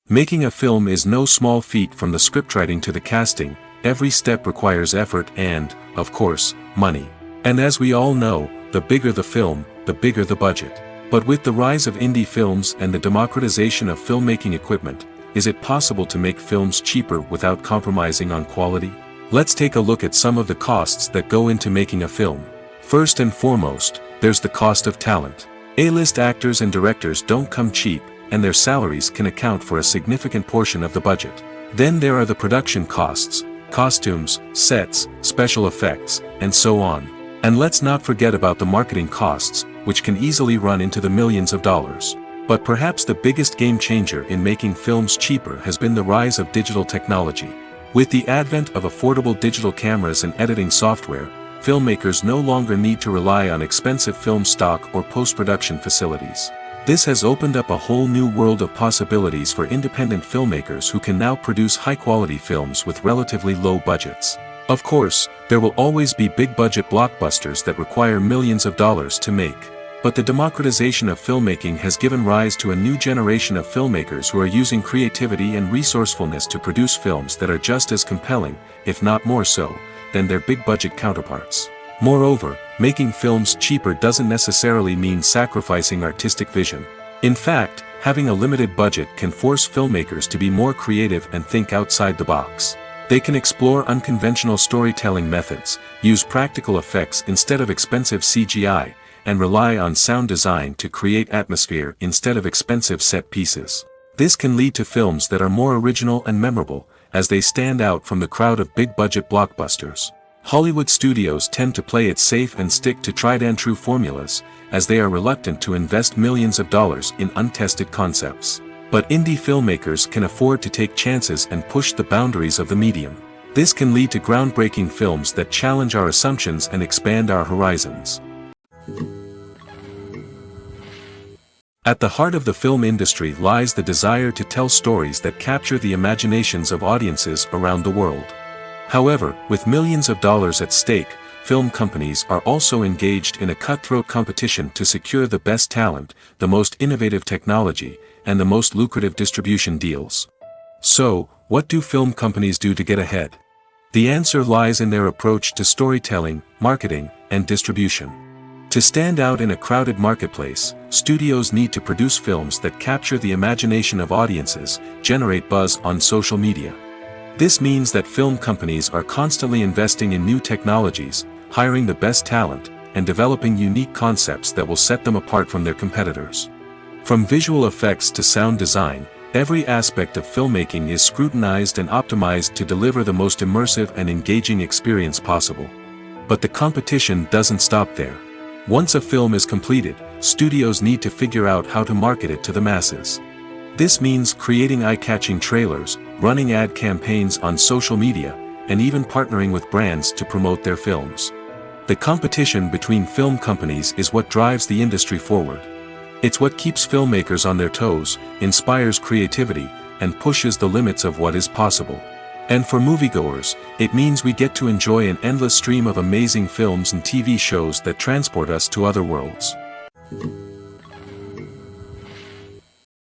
Making a film is no small feat. From the scriptwriting to the casting, every step requires effort and, of course, money. And as we all know, the bigger the film, the bigger the budget. But with the rise of indie films and the democratization of filmmaking equipment, is it possible to make films cheaper without compromising on quality? Let's take a look at some of the costs that go into making a film. First and foremost, there's the cost of talent. A-list actors and directors don't come cheap, and their salaries can account for a significant portion of the budget. Then there are the production costs, costumes, sets, special effects, and so on. And let's not forget about the marketing costs, which can easily run into the millions of dollars. But perhaps the biggest game changer in making films cheaper has been the rise of digital technology. With the advent of affordable digital cameras and editing software, filmmakers no longer need to rely on expensive film stock or post-production facilities. This has opened up a whole new world of possibilities for independent filmmakers who can now produce high-quality films with relatively low budgets. Of course, there will always be big-budget blockbusters that require millions of dollars to make. But the democratization of filmmaking has given rise to a new generation of filmmakers who are using creativity and resourcefulness to produce films that are just as compelling, if not more so, than their big-budget counterparts. Moreover, making films cheaper doesn't necessarily mean sacrificing artistic vision. In fact, having a limited budget can force filmmakers to be more creative and think outside the box. They can explore unconventional storytelling methods, use practical effects instead of expensive CGI, and rely on sound design to create atmosphere instead of expensive set pieces. This can lead to films that are more original and memorable, as they stand out from the crowd of big-budget blockbusters. Hollywood studios tend to play it safe and stick to tried-and-true formulas, as they are reluctant to invest millions of dollars in untested concepts. But indie filmmakers can afford to take chances and push the boundaries of the medium. This can lead to groundbreaking films that challenge our assumptions and expand our horizons. At the heart of the film industry lies the desire to tell stories that capture the imaginations of audiences around the world. However, with millions of dollars at stake, film companies are also engaged in a cutthroat competition to secure the best talent, the most innovative technology, and the most lucrative distribution deals. So, what do film companies do to get ahead? The answer lies in their approach to storytelling, marketing, and distribution. To stand out in a crowded marketplace, studios need to produce films that capture the imagination of audiences, generate buzz on social media. This means that film companies are constantly investing in new technologies, hiring the best talent, and developing unique concepts that will set them apart from their competitors. From visual effects to sound design, every aspect of filmmaking is scrutinized and optimized to deliver the most immersive and engaging experience possible. But the competition doesn't stop there. Once a film is completed, studios need to figure out how to market it to the masses. This means creating eye-catching trailers, running ad campaigns on social media, and even partnering with brands to promote their films. The competition between film companies is what drives the industry forward. It's what keeps filmmakers on their toes, inspires creativity, and pushes the limits of what is possible. And for moviegoers, it means we get to enjoy an endless stream of amazing films and TV shows that transport us to other worlds.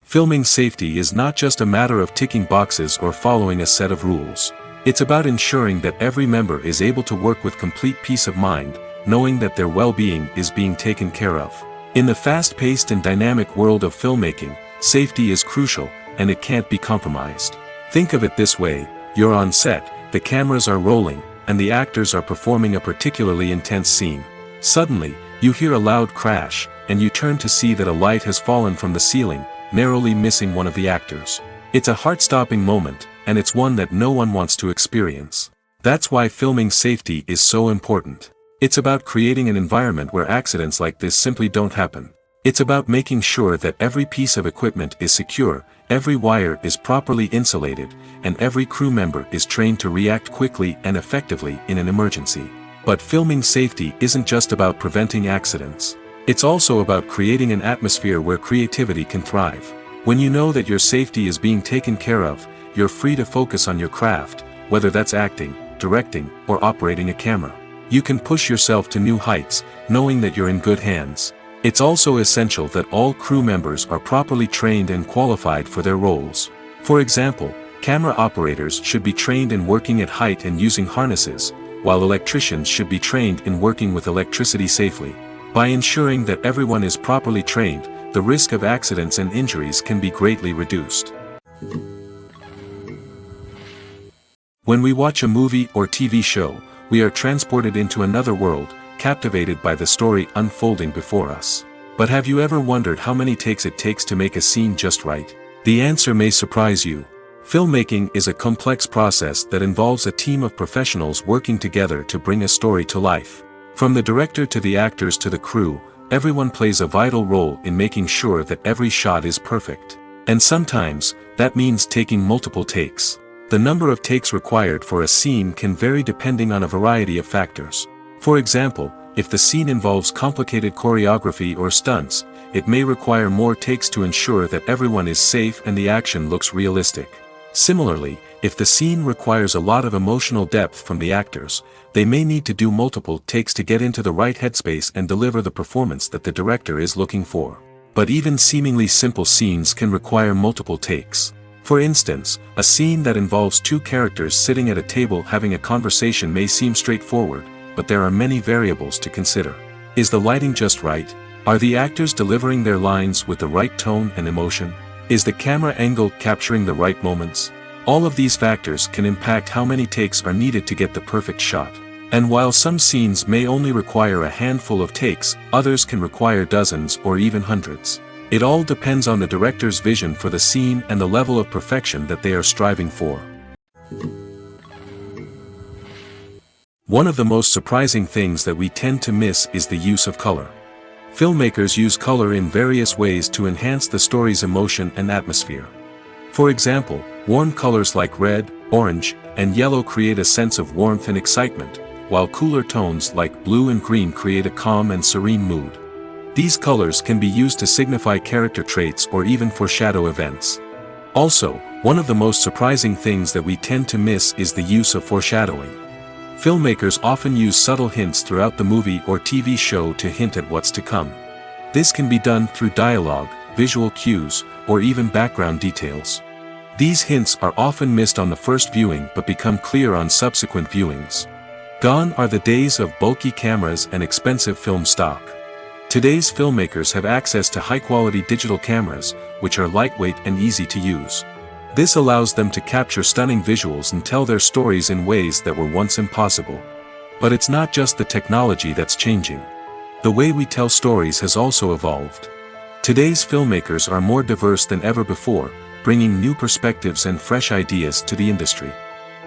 Filming safety is not just a matter of ticking boxes or following a set of rules. It's about ensuring that every member is able to work with complete peace of mind, knowing that their well-being is being taken care of. In the fast-paced and dynamic world of filmmaking, safety is crucial, and it can't be compromised. Think of it this way: you're on set, the cameras are rolling, and the actors are performing a particularly intense scene. Suddenly, you hear a loud crash, and you turn to see that a light has fallen from the ceiling, narrowly missing one of the actors. It's a heart-stopping moment, and it's one that no one wants to experience. That's why filming safety is so important. It's about creating an environment where accidents like this simply don't happen. It's about making sure that every piece of equipment is secure, every wire is properly insulated, and every crew member is trained to react quickly and effectively in an emergency. But filming safety isn't just about preventing accidents. It's also about creating an atmosphere where creativity can thrive. When you know that your safety is being taken care of, you're free to focus on your craft, whether that's acting, directing, or operating a camera. You can push yourself to new heights, knowing that you're in good hands. It's also essential that all crew members are properly trained and qualified for their roles. For example, camera operators should be trained in working at height and using harnesses, while electricians should be trained in working with electricity safely. By ensuring that everyone is properly trained, the risk of accidents and injuries can be greatly reduced. When we watch a movie or TV show, we are transported into another world, captivated by the story unfolding before us. But have you ever wondered how many takes it takes to make a scene just right? The answer may surprise you. Filmmaking is a complex process that involves a team of professionals working together to bring a story to life. From the director to the actors to the crew, everyone plays a vital role in making sure that every shot is perfect. And sometimes, that means taking multiple takes. The number of takes required for a scene can vary depending on a variety of factors. For example, if the scene involves complicated choreography or stunts, it may require more takes to ensure that everyone is safe and the action looks realistic. Similarly, if the scene requires a lot of emotional depth from the actors, they may need to do multiple takes to get into the right headspace and deliver the performance that the director is looking for. But even seemingly simple scenes can require multiple takes. For instance, a scene that involves two characters sitting at a table having a conversation may seem straightforward, but there are many variables to consider. Is the lighting just right? Are the actors delivering their lines with the right tone and emotion? Is the camera angle capturing the right moments? All of these factors can impact how many takes are needed to get the perfect shot. And while some scenes may only require a handful of takes, others can require dozens or even hundreds. It all depends on the director's vision for the scene and the level of perfection that they are striving for. One of the most surprising things that we tend to miss is the use of color. Filmmakers use color in various ways to enhance the story's emotion and atmosphere. For example, warm colors like red, orange, and yellow create a sense of warmth and excitement, while cooler tones like blue and green create a calm and serene mood. These colors can be used to signify character traits or even foreshadow events. Also, one of the most surprising things that we tend to miss is the use of foreshadowing. Filmmakers often use subtle hints throughout the movie or TV show to hint at what's to come. This can be done through dialogue, visual cues, or even background details. These hints are often missed on the first viewing but become clear on subsequent viewings. Gone are the days of bulky cameras and expensive film stock. Today's filmmakers have access to high-quality digital cameras, which are lightweight and easy to use. This allows them to capture stunning visuals and tell their stories in ways that were once impossible. But it's not just the technology that's changing. The way we tell stories has also evolved. Today's filmmakers are more diverse than ever before, bringing new perspectives and fresh ideas to the industry.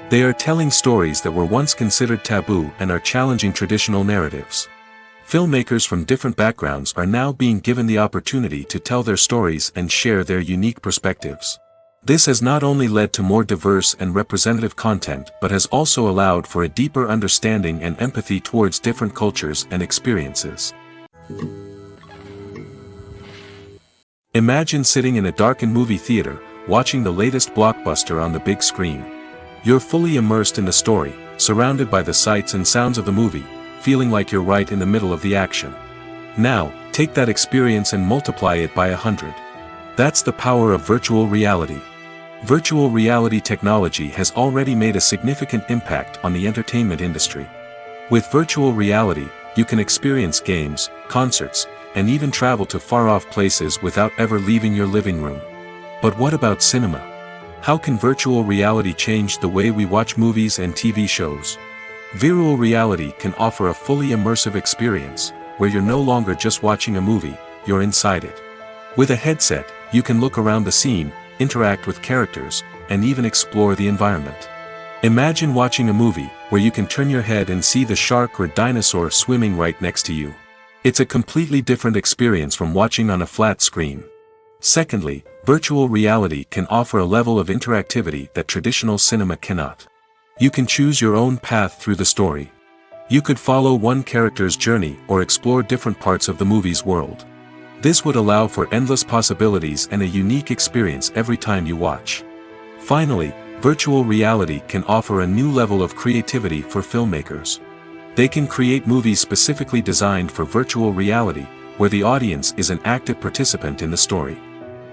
They are telling stories that were once considered taboo and are challenging traditional narratives. Filmmakers from different backgrounds are now being given the opportunity to tell their stories and share their unique perspectives. This has not only led to more diverse and representative content but has also allowed for a deeper understanding and empathy towards different cultures and experiences. Imagine sitting in a darkened movie theater, watching the latest blockbuster on the big screen. You're fully immersed in the story, surrounded by the sights and sounds of the movie, feeling like you're right in the middle of the action. Now, take that experience and multiply it by 100. That's the power of virtual reality. Virtual reality technology has already made a significant impact on the entertainment industry. With virtual reality, you can experience games, concerts, and even travel to far-off places without ever leaving your living room. But what about cinema? How can virtual reality change the way we watch movies and TV shows? Virtual reality can offer a fully immersive experience, where you're no longer just watching a movie, you're inside it. With a headset, you can look around the scene, interact with characters, and even explore the environment. Imagine watching a movie, where you can turn your head and see the shark or dinosaur swimming right next to you. It's a completely different experience from watching on a flat screen. Secondly, virtual reality can offer a level of interactivity that traditional cinema cannot. You can choose your own path through the story. You could follow one character's journey or explore different parts of the movie's world. This would allow for endless possibilities and a unique experience every time you watch. Finally, virtual reality can offer a new level of creativity for filmmakers. They can create movies specifically designed for virtual reality, where the audience is an active participant in the story.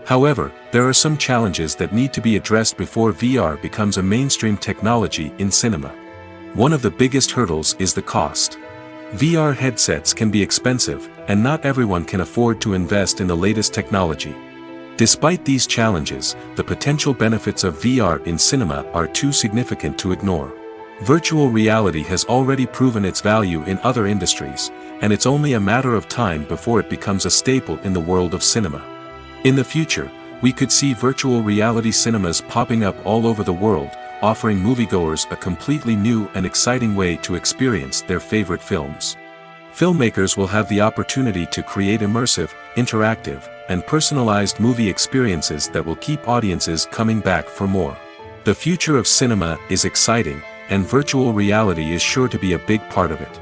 However, there are some challenges that need to be addressed before VR becomes a mainstream technology in cinema. One of the biggest hurdles is the cost. VR headsets can be expensive, and not everyone can afford to invest in the latest technology. Despite these challenges, the potential benefits of VR in cinema are too significant to ignore. Virtual reality has already proven its value in other industries, and it's only a matter of time before it becomes a staple in the world of cinema. In the future, we could see virtual reality cinemas popping up all over the world, offering moviegoers a completely new and exciting way to experience their favorite films. Filmmakers will have the opportunity to create immersive, interactive, and personalized movie experiences that will keep audiences coming back for more. The future of cinema is exciting, and virtual reality is sure to be a big part of it.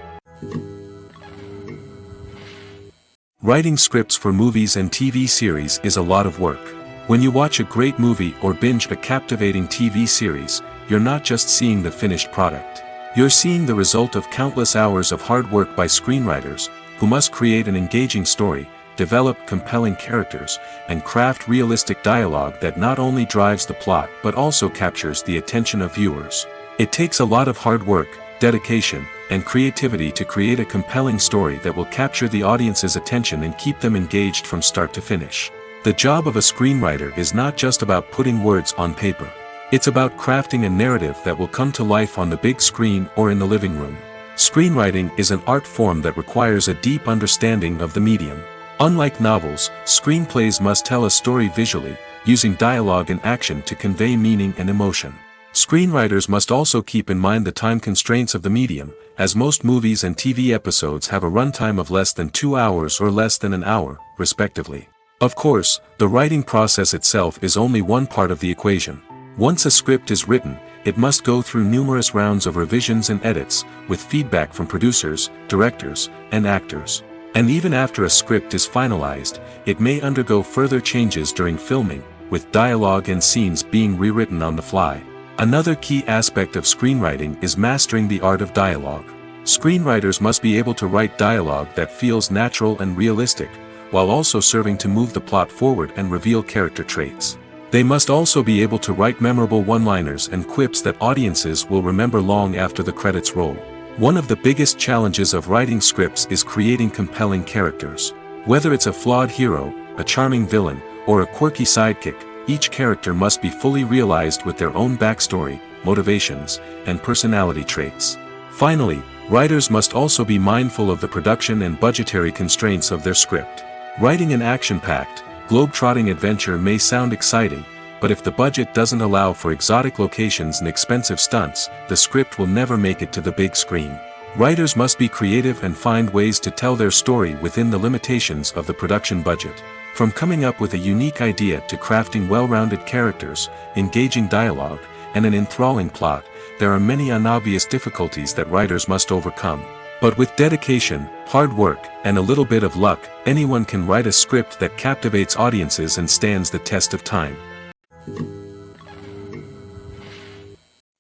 Writing scripts for movies and TV series is a lot of work. When you watch a great movie or binge a captivating TV series, you're not just seeing the finished product. You're seeing the result of countless hours of hard work by screenwriters, who must create an engaging story, develop compelling characters, and craft realistic dialogue that not only drives the plot but also captures the attention of viewers. It takes a lot of hard work, dedication, and creativity to create a compelling story that will capture the audience's attention and keep them engaged from start to finish. The job of a screenwriter is not just about putting words on paper. It's about crafting a narrative that will come to life on the big screen or in the living room. Screenwriting is an art form that requires a deep understanding of the medium. Unlike novels, screenplays must tell a story visually, using dialogue and action to convey meaning and emotion. Screenwriters must also keep in mind the time constraints of the medium, as most movies and TV episodes have a runtime of less than 2 hours or less than an hour, respectively. Of course, the writing process itself is only one part of the equation. Once a script is written, it must go through numerous rounds of revisions and edits, with feedback from producers, directors, and actors. And even after a script is finalized, it may undergo further changes during filming, with dialogue and scenes being rewritten on the fly. Another key aspect of screenwriting is mastering the art of dialogue. Screenwriters must be able to write dialogue that feels natural and realistic, while also serving to move the plot forward and reveal character traits. They must also be able to write memorable one-liners and quips that audiences will remember long after the credits roll. One of the biggest challenges of writing scripts is creating compelling characters. Whether it's a flawed hero, a charming villain, or a quirky sidekick, each character must be fully realized with their own backstory, motivations, and personality traits. Finally, writers must also be mindful of the production and budgetary constraints of their script. Writing an action-packed, globe-trotting adventure may sound exciting, but if the budget doesn't allow for exotic locations and expensive stunts, the script will never make it to the big screen. Writers must be creative and find ways to tell their story within the limitations of the production budget. From coming up with a unique idea to crafting well-rounded characters, engaging dialogue, and an enthralling plot, there are many unobvious difficulties that writers must overcome. But with dedication, hard work, and a little bit of luck, anyone can write a script that captivates audiences and stands the test of time.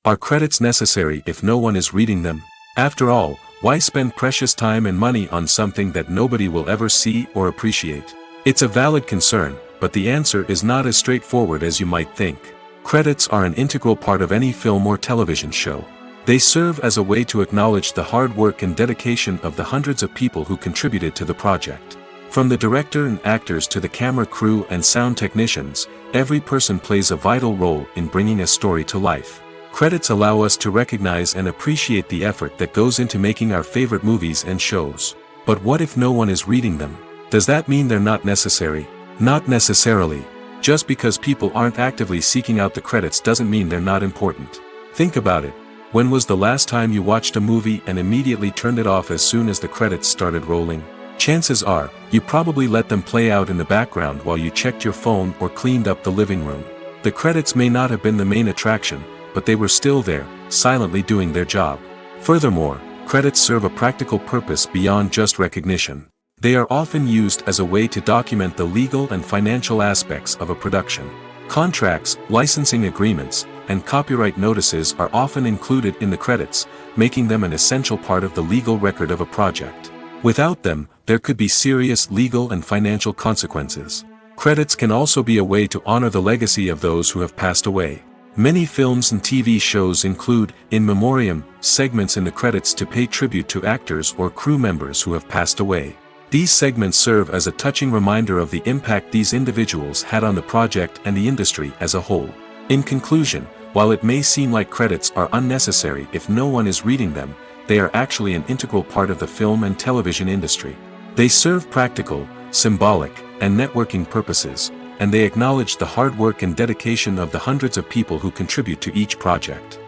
Are credits necessary if no one is reading them? After all, why spend precious time and money on something that nobody will ever see or appreciate? It's a valid concern, but the answer is not as straightforward as you might think. Credits are an integral part of any film or television show. They serve as a way to acknowledge the hard work and dedication of the hundreds of people who contributed to the project. From the director and actors to the camera crew and sound technicians, every person plays a vital role in bringing a story to life. Credits allow us to recognize and appreciate the effort that goes into making our favorite movies and shows. But what if no one is reading them? Does that mean they're not necessary? Not necessarily. Just because people aren't actively seeking out the credits doesn't mean they're not important. Think about it. When was the last time you watched a movie and immediately turned it off as soon as the credits started rolling? Chances are, you probably let them play out in the background while you checked your phone or cleaned up the living room. The credits may not have been the main attraction, but they were still there, silently doing their job. Furthermore, credits serve a practical purpose beyond just recognition. They are often used as a way to document the legal and financial aspects of a production. Contracts, licensing agreements, and copyright notices are often included in the credits, making them an essential part of the legal record of a project. Without them, there could be serious legal and financial consequences. Credits can also be a way to honor the legacy of those who have passed away. Many films and TV shows include, in memoriam, segments in the credits to pay tribute to actors or crew members who have passed away. These segments serve as a touching reminder of the impact these individuals had on the project and the industry as a whole. In conclusion, while it may seem like credits are unnecessary if no one is reading them, they are actually an integral part of the film and television industry. They serve practical, symbolic, and networking purposes, and they acknowledge the hard work and dedication of the hundreds of people who contribute to each project.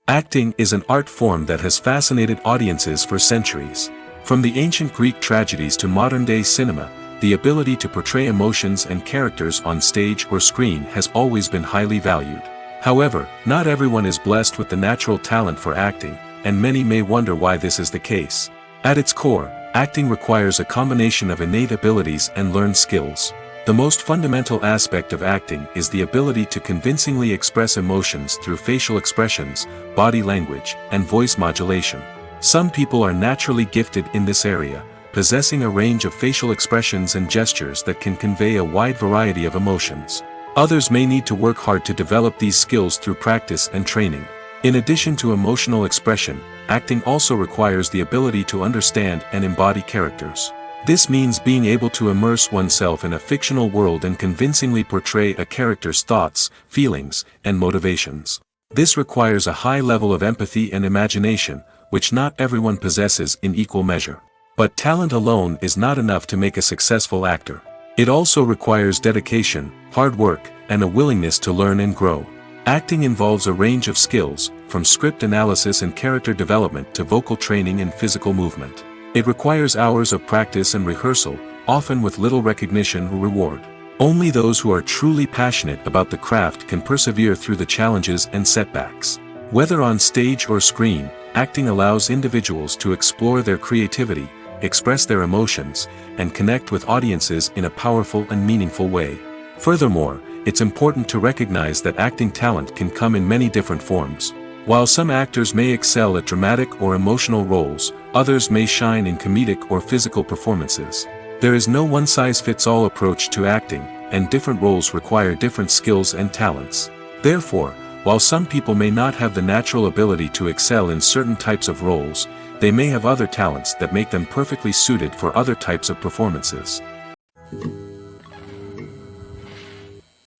Acting is an art form that has fascinated audiences for centuries. From the ancient Greek tragedies to modern-day cinema, the ability to portray emotions and characters on stage or screen has always been highly valued. However, not everyone is blessed with the natural talent for acting, and many may wonder why this is the case. At its core, acting requires a combination of innate abilities and learned skills. The most fundamental aspect of acting is the ability to convincingly express emotions through facial expressions, body language, and voice modulation. Some people are naturally gifted in this area, possessing a range of facial expressions and gestures that can convey a wide variety of emotions. Others may need to work hard to develop these skills through practice and training. In addition to emotional expression, acting also requires the ability to understand and embody characters. This means being able to immerse oneself in a fictional world and convincingly portray a character's thoughts, feelings, and motivations. This requires a high level of empathy and imagination, which not everyone possesses in equal measure. But talent alone is not enough to make a successful actor. It also requires dedication, hard work, and a willingness to learn and grow. Acting involves a range of skills, from script analysis and character development to vocal training and physical movement. It requires hours of practice and rehearsal, often with little recognition or reward. Only those who are truly passionate about the craft can persevere through the challenges and setbacks. Whether on stage or screen, acting allows individuals to explore their creativity, express their emotions, and connect with audiences in a powerful and meaningful way. Furthermore, it's important to recognize that acting talent can come in many different forms. While some actors may excel at dramatic or emotional roles, others may shine in comedic or physical performances. There is no one-size-fits-all approach to acting, and different roles require different skills and talents. Therefore, while some people may not have the natural ability to excel in certain types of roles, they may have other talents that make them perfectly suited for other types of performances.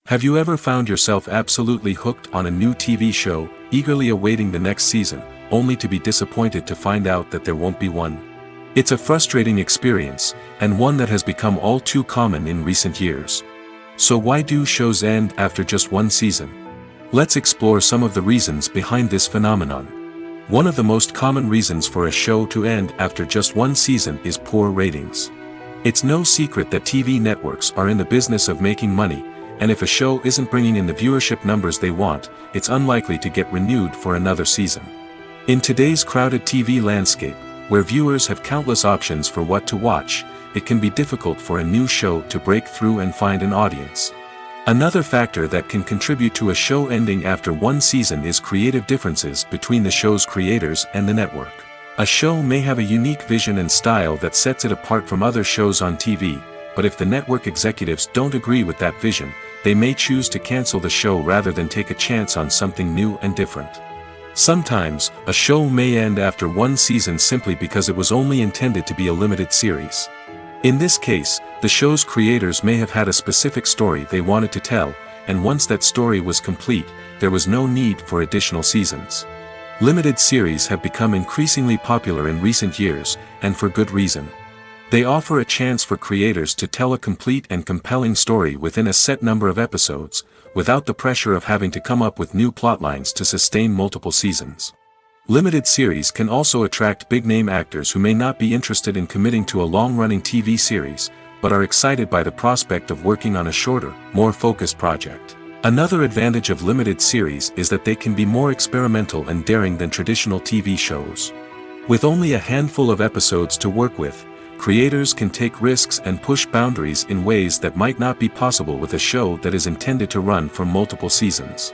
Have you ever found yourself absolutely hooked on a new TV show, eagerly awaiting the next season, only to be disappointed to find out that there won't be one? It's a frustrating experience, and one that has become all too common in recent years. So why do shows end after just one season? Let's explore some of the reasons behind this phenomenon. One of the most common reasons for a show to end after just one season is poor ratings. It's no secret that TV networks are in the business of making money, and if a show isn't bringing in the viewership numbers they want, it's unlikely to get renewed for another season. In today's crowded TV landscape, where viewers have countless options for what to watch, it can be difficult for a new show to break through and find an audience. Another factor that can contribute to a show ending after one season is creative differences between the show's creators and the network. A show may have a unique vision and style that sets it apart from other shows on TV, but if the network executives don't agree with that vision, they may choose to cancel the show rather than take a chance on something new and different. Sometimes, a show may end after one season simply because it was only intended to be a limited series. In this case, the show's creators may have had a specific story they wanted to tell, and once that story was complete, there was no need for additional seasons. Limited series have become increasingly popular in recent years, and for good reason. They offer a chance for creators to tell a complete and compelling story within a set number of episodes, without the pressure of having to come up with new plotlines to sustain multiple seasons. Limited series can also attract big-name actors who may not be interested in committing to a long-running TV series, but are excited by the prospect of working on a shorter, more focused project. Another advantage of limited series is that they can be more experimental and daring than traditional TV shows. With only a handful of episodes to work with, creators can take risks and push boundaries in ways that might not be possible with a show that is intended to run for multiple seasons.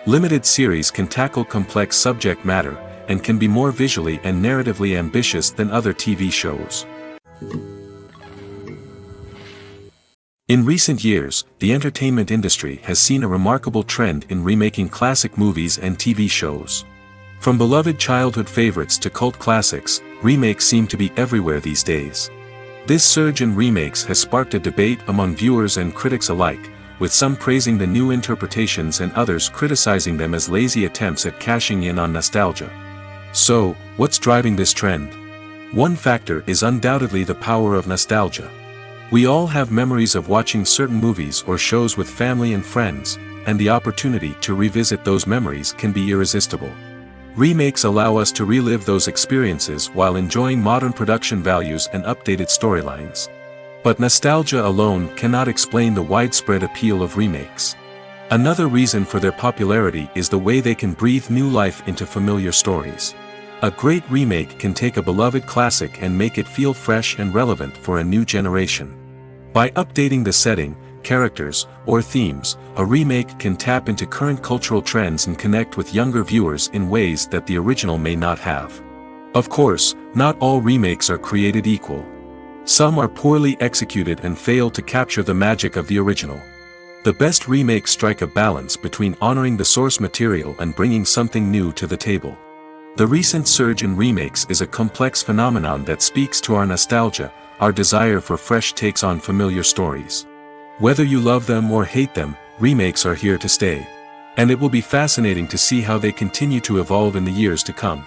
Limited series can tackle complex subject matter, and can be more visually and narratively ambitious than other TV shows. In recent years, the entertainment industry has seen a remarkable trend in remaking classic movies and TV shows. From beloved childhood favorites to cult classics, remakes seem to be everywhere these days. This surge in remakes has sparked a debate among viewers and critics alike, with some praising the new interpretations and others criticizing them as lazy attempts at cashing in on nostalgia. So, what's driving this trend? One factor is undoubtedly the power of nostalgia. We all have memories of watching certain movies or shows with family and friends, and the opportunity to revisit those memories can be irresistible. Remakes allow us to relive those experiences while enjoying modern production values and updated storylines. But nostalgia alone cannot explain the widespread appeal of remakes. Another reason for their popularity is the way they can breathe new life into familiar stories. A great remake can take a beloved classic and make it feel fresh and relevant for a new generation. By updating the setting, characters, or themes, a remake can tap into current cultural trends and connect with younger viewers in ways that the original may not have. Of course, not all remakes are created equal. Some are poorly executed and fail to capture the magic of the original. The best remakes strike a balance between honoring the source material and bringing something new to the table. The recent surge in remakes is a complex phenomenon that speaks to our nostalgia, our desire for fresh takes on familiar stories. Whether you love them or hate them, remakes are here to stay. And it will be fascinating to see how they continue to evolve in the years to come.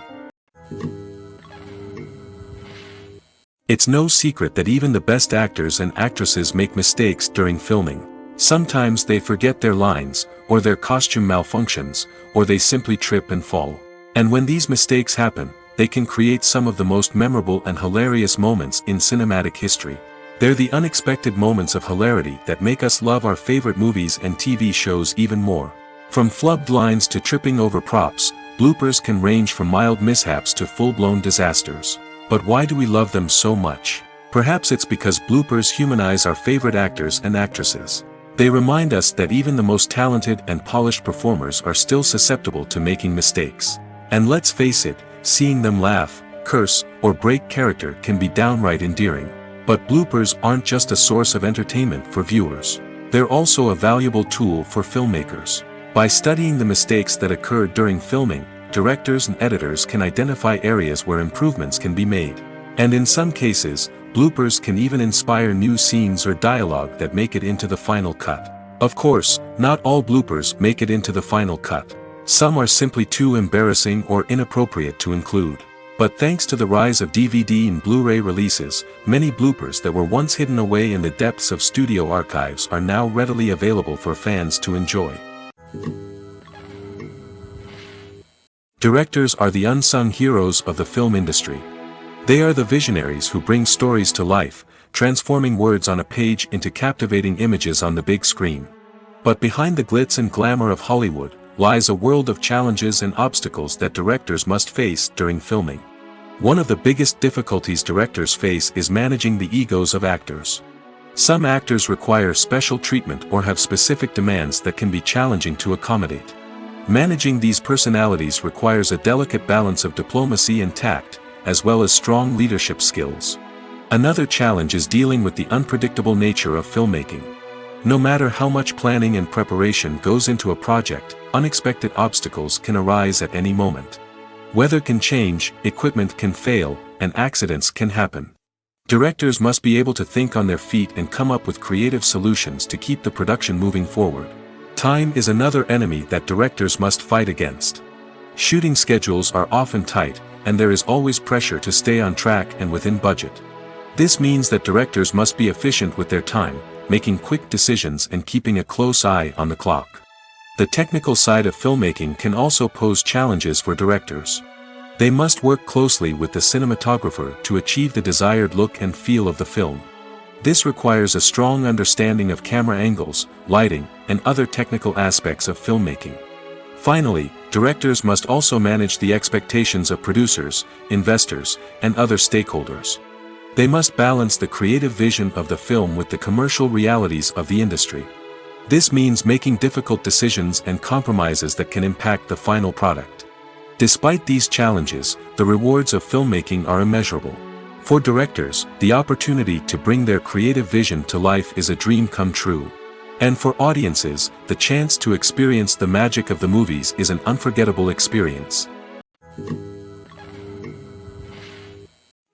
It's no secret that even the best actors and actresses make mistakes during filming. Sometimes they forget their lines, or their costume malfunctions, or they simply trip and fall. And when these mistakes happen, they can create some of the most memorable and hilarious moments in cinematic history. They're the unexpected moments of hilarity that make us love our favorite movies and TV shows even more. From flubbed lines to tripping over props, bloopers can range from mild mishaps to full-blown disasters. But why do we love them so much? Perhaps it's because bloopers humanize our favorite actors and actresses. They remind us that even the most talented and polished performers are still susceptible to making mistakes. And let's face it, seeing them laugh, curse, or break character can be downright endearing. But bloopers aren't just a source of entertainment for viewers. They're also a valuable tool for filmmakers. By studying the mistakes that occurred during filming, directors and editors can identify areas where improvements can be made. And in some cases, bloopers can even inspire new scenes or dialogue that make it into the final cut. Of course, not all bloopers make it into the final cut. Some are simply too embarrassing or inappropriate to include. But thanks to the rise of DVD and Blu-ray releases, many bloopers that were once hidden away in the depths of studio archives are now readily available for fans to enjoy. Directors are the unsung heroes of the film industry. They are the visionaries who bring stories to life, transforming words on a page into captivating images on the big screen. But behind the glitz and glamour of Hollywood, lies a world of challenges and obstacles that directors must face during filming. One of the biggest difficulties directors face is managing the egos of actors. Some actors require special treatment or have specific demands that can be challenging to accommodate. Managing these personalities requires a delicate balance of diplomacy and tact, as well as strong leadership skills. Another challenge is dealing with the unpredictable nature of filmmaking. No matter how much planning and preparation goes into a project, unexpected obstacles can arise at any moment. Weather can change, equipment can fail, and accidents can happen. Directors must be able to think on their feet and come up with creative solutions to keep the production moving forward. Time is another enemy that directors must fight against. Shooting schedules are often tight, and there is always pressure to stay on track and within budget. This means that directors must be efficient with their time, making quick decisions and keeping a close eye on the clock. The technical side of filmmaking can also pose challenges for directors. They must work closely with the cinematographer to achieve the desired look and feel of the film. This requires a strong understanding of camera angles, lighting, and other technical aspects of filmmaking. Finally, directors must also manage the expectations of producers, investors, and other stakeholders. They must balance the creative vision of the film with the commercial realities of the industry. This means making difficult decisions and compromises that can impact the final product. Despite these challenges, the rewards of filmmaking are immeasurable. For directors, the opportunity to bring their creative vision to life is a dream come true. And for audiences, the chance to experience the magic of the movies is an unforgettable experience.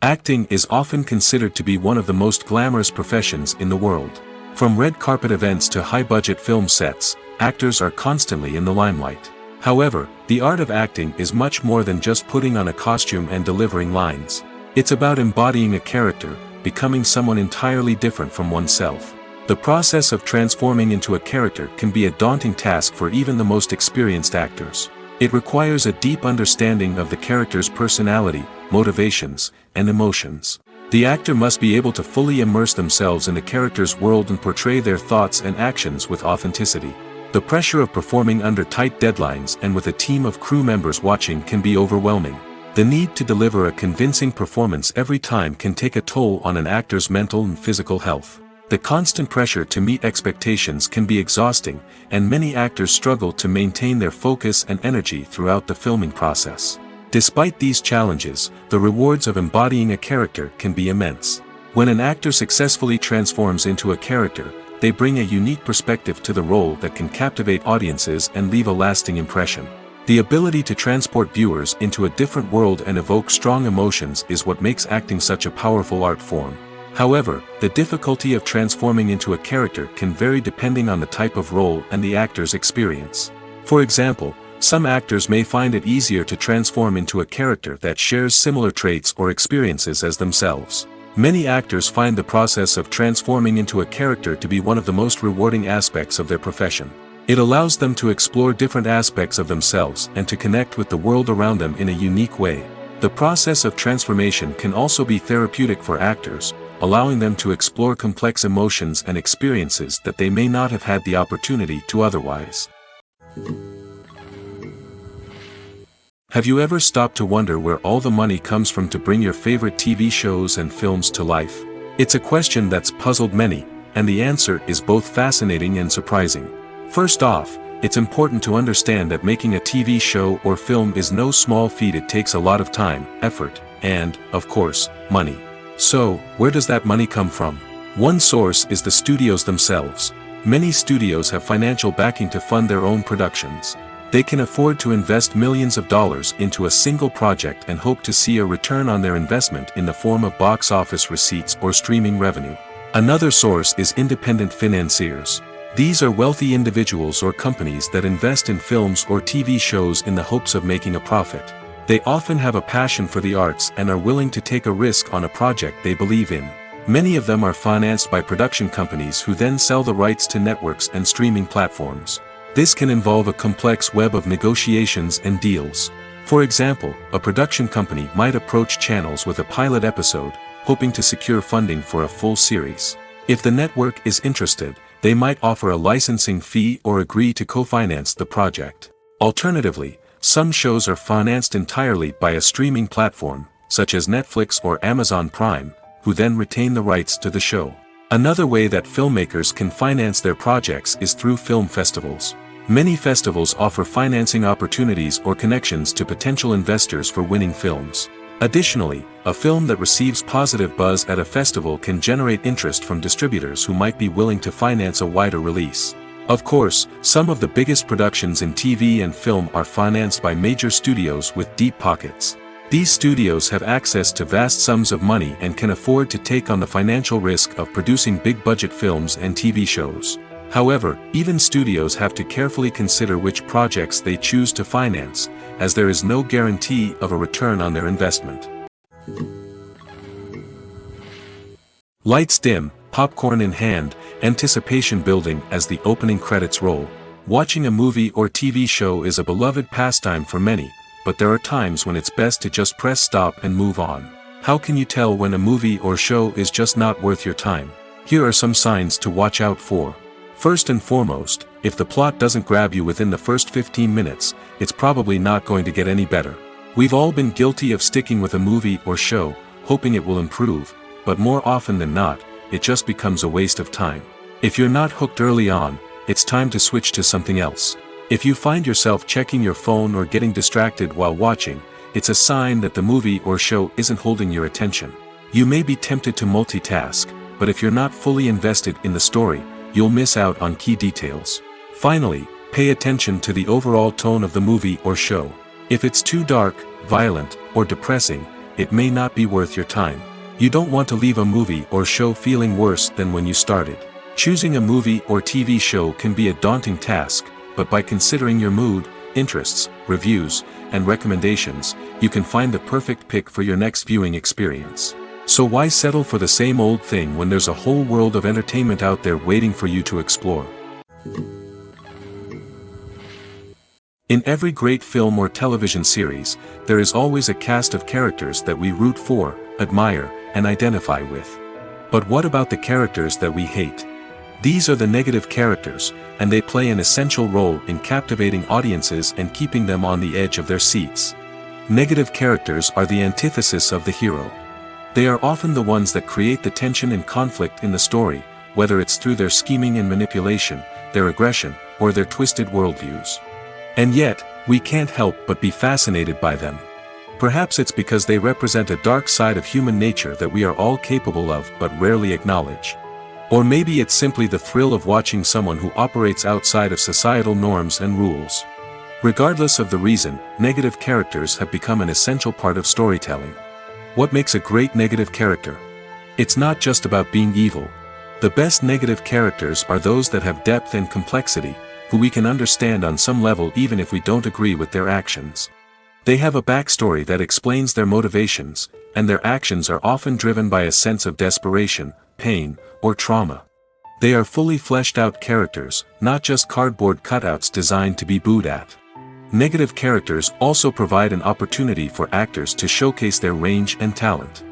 Acting is often considered to be one of the most glamorous professions in the world. From red carpet events to high-budget film sets, actors are constantly in the limelight. However, the art of acting is much more than just putting on a costume and delivering lines. It's about embodying a character, becoming someone entirely different from oneself. The process of transforming into a character can be a daunting task for even the most experienced actors. It requires a deep understanding of the character's personality, motivations, and emotions. The actor must be able to fully immerse themselves in the character's world and portray their thoughts and actions with authenticity. The pressure of performing under tight deadlines and with a team of crew members watching can be overwhelming. The need to deliver a convincing performance every time can take a toll on an actor's mental and physical health. The constant pressure to meet expectations can be exhausting, and many actors struggle to maintain their focus and energy throughout the filming process. Despite these challenges, the rewards of embodying a character can be immense. When an actor successfully transforms into a character, they bring a unique perspective to the role that can captivate audiences and leave a lasting impression. The ability to transport viewers into a different world and evoke strong emotions is what makes acting such a powerful art form. However, the difficulty of transforming into a character can vary depending on the type of role and the actor's experience. For example, some actors may find it easier to transform into a character that shares similar traits or experiences as themselves. Many actors find the process of transforming into a character to be one of the most rewarding aspects of their profession. It allows them to explore different aspects of themselves and to connect with the world around them in a unique way. The process of transformation can also be therapeutic for actors, allowing them to explore complex emotions and experiences that they may not have had the opportunity to otherwise. Have you ever stopped to wonder where all the money comes from to bring your favorite TV shows and films to life? It's a question that's puzzled many, and the answer is both fascinating and surprising. First off, it's important to understand that making a TV show or film is no small feat. It takes a lot of time, effort, and, of course, money. So, where does that money come from? One source is the studios themselves. Many studios have financial backing to fund their own productions. They can afford to invest millions of dollars into a single project and hope to see a return on their investment in the form of box office receipts or streaming revenue. Another source is independent financiers. These are wealthy individuals or companies that invest in films or TV shows in the hopes of making a profit. They often have a passion for the arts and are willing to take a risk on a project they believe in. Many of them are financed by production companies who then sell the rights to networks and streaming platforms. This can involve a complex web of negotiations and deals. For example, a production company might approach channels with a pilot episode, hoping to secure funding for a full series. If the network is interested, they might offer a licensing fee or agree to co-finance the project. Alternatively, some shows are financed entirely by a streaming platform, such as Netflix or Amazon Prime, who then retain the rights to the show. Another way that filmmakers can finance their projects is through film festivals. Many festivals offer financing opportunities or connections to potential investors for winning films. Additionally, a film that receives positive buzz at a festival can generate interest from distributors who might be willing to finance a wider release. Of course, some of the biggest productions in TV and film are financed by major studios with deep pockets. These studios have access to vast sums of money and can afford to take on the financial risk of producing big-budget films and TV shows. However, even studios have to carefully consider which projects they choose to finance, as there is no guarantee of a return on their investment. Lights dim, popcorn in hand, anticipation building as the opening credits roll. Watching a movie or TV show is a beloved pastime for many, but there are times when it's best to just press stop and move on. How can you tell when a movie or show is just not worth your time? Here are some signs to watch out for. First and foremost, if the plot doesn't grab you within the first 15 minutes, it's probably not going to get any better. We've all been guilty of sticking with a movie or show, hoping it will improve, but more often than not, it just becomes a waste of time. If you're not hooked early on, it's time to switch to something else. If you find yourself checking your phone or getting distracted while watching, it's a sign that the movie or show isn't holding your attention. You may be tempted to multitask, but if you're not fully invested in the story, you'll miss out on key details. Finally, pay attention to the overall tone of the movie or show. If it's too dark, violent, or depressing, it may not be worth your time. You don't want to leave a movie or show feeling worse than when you started. Choosing a movie or TV show can be a daunting task, but by considering your mood, interests, reviews, and recommendations, you can find the perfect pick for your next viewing experience. So why settle for the same old thing when there's a whole world of entertainment out there waiting for you to explore? In every great film or television series, there is always a cast of characters that we root for, admire, and identify with. But what about the characters that we hate? These are the negative characters, and they play an essential role in captivating audiences and keeping them on the edge of their seats. Negative characters are the antithesis of the hero. They are often the ones that create the tension and conflict in the story, whether it's through their scheming and manipulation, their aggression, or their twisted worldviews. And yet, we can't help but be fascinated by them. Perhaps it's because they represent a dark side of human nature that we are all capable of but rarely acknowledge. Or maybe it's simply the thrill of watching someone who operates outside of societal norms and rules. Regardless of the reason, negative characters have become an essential part of storytelling. What makes a great negative character? It's not just about being evil. The best negative characters are those that have depth and complexity, who we can understand on some level even if we don't agree with their actions. They have a backstory that explains their motivations, and their actions are often driven by a sense of desperation, pain, or trauma. They are fully fleshed out characters, not just cardboard cutouts designed to be booed at. Negative characters also provide an opportunity for actors to showcase their range and talent.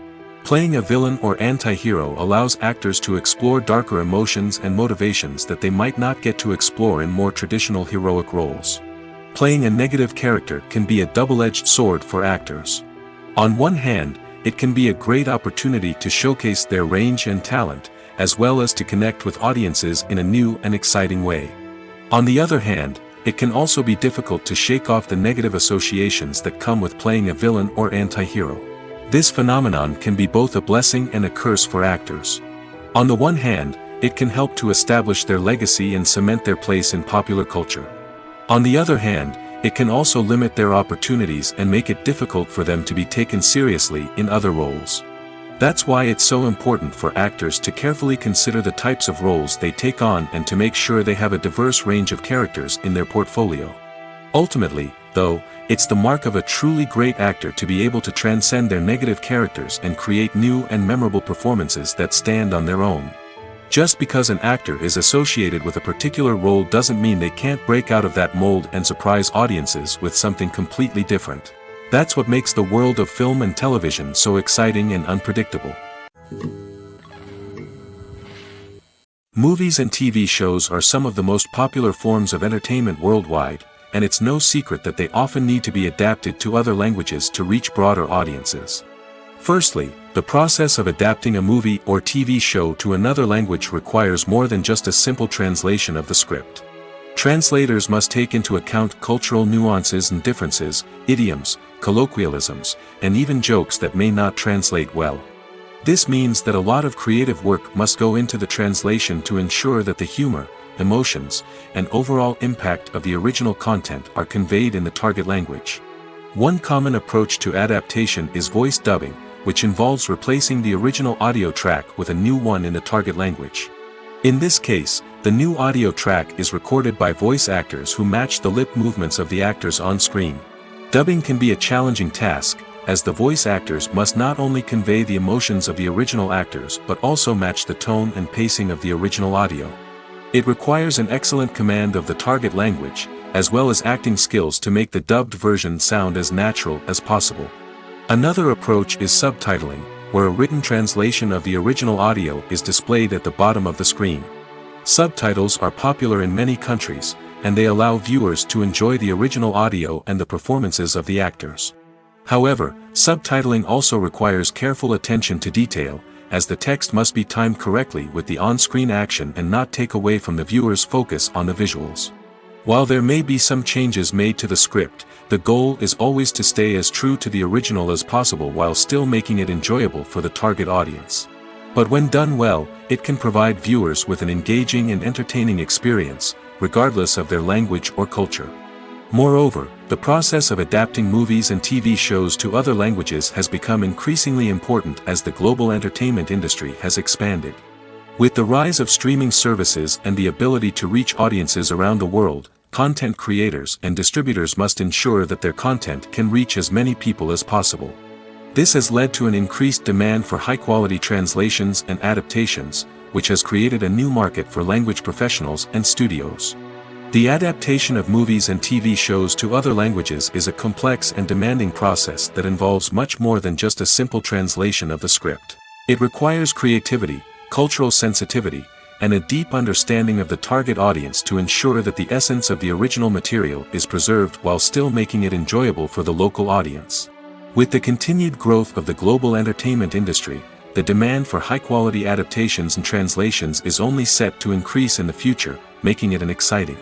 Playing a villain or anti-hero allows actors to explore darker emotions and motivations that they might not get to explore in more traditional heroic roles. Playing a negative character can be a double-edged sword for actors. On one hand, it can be a great opportunity to showcase their range and talent, as well as to connect with audiences in a new and exciting way. On the other hand, it can also be difficult to shake off the negative associations that come with playing a villain or anti-hero. This phenomenon can be both a blessing and a curse for actors. On the one hand, it can help to establish their legacy and cement their place in popular culture. On the other hand, it can also limit their opportunities and make it difficult for them to be taken seriously in other roles. That's why it's so important for actors to carefully consider the types of roles they take on and to make sure they have a diverse range of characters in their portfolio. Ultimately, though, it's the mark of a truly great actor to be able to transcend their negative characters and create new and memorable performances that stand on their own. Just because an actor is associated with a particular role doesn't mean they can't break out of that mold and surprise audiences with something completely different. That's what makes the world of film and television so exciting and unpredictable. Movies and TV shows are some of the most popular forms of entertainment worldwide, and it's no secret that they often need to be adapted to other languages to reach broader audiences. Firstly, the process of adapting a movie or TV show to another language requires more than just a simple translation of the script. Translators must take into account cultural nuances and differences, idioms, colloquialisms, and even jokes that may not translate well. This means that a lot of creative work must go into the translation to ensure that the humor, emotions, and overall impact of the original content are conveyed in the target language. One common approach to adaptation is voice dubbing, which involves replacing the original audio track with a new one in the target language. In this case, the new audio track is recorded by voice actors who match the lip movements of the actors on screen. Dubbing can be a challenging task, as the voice actors must not only convey the emotions of the original actors but also match the tone and pacing of the original audio. It requires an excellent command of the target language, as well as acting skills to make the dubbed version sound as natural as possible. Another approach is subtitling, where a written translation of the original audio is displayed at the bottom of the screen. Subtitles are popular in many countries, and they allow viewers to enjoy the original audio and the performances of the actors. However, subtitling also requires careful attention to detail, as the text must be timed correctly with the on-screen action and not take away from the viewer's focus on the visuals. While there may be some changes made to the script, the goal is always to stay as true to the original as possible while still making it enjoyable for the target audience. But when done well, it can provide viewers with an engaging and entertaining experience, regardless of their language or culture. Moreover, the process of adapting movies and TV shows to other languages has become increasingly important as the global entertainment industry has expanded. With the rise of streaming services and the ability to reach audiences around the world, content creators and distributors must ensure that their content can reach as many people as possible. This has led to an increased demand for high-quality translations and adaptations, which has created a new market for language professionals and studios. The adaptation of movies and TV shows to other languages is a complex and demanding process that involves much more than just a simple translation of the script. It requires creativity, cultural sensitivity, and a deep understanding of the target audience to ensure that the essence of the original material is preserved while still making it enjoyable for the local audience. With the continued growth of the global entertainment industry, the demand for high-quality adaptations and translations is only set to increase in the future, making it an exciting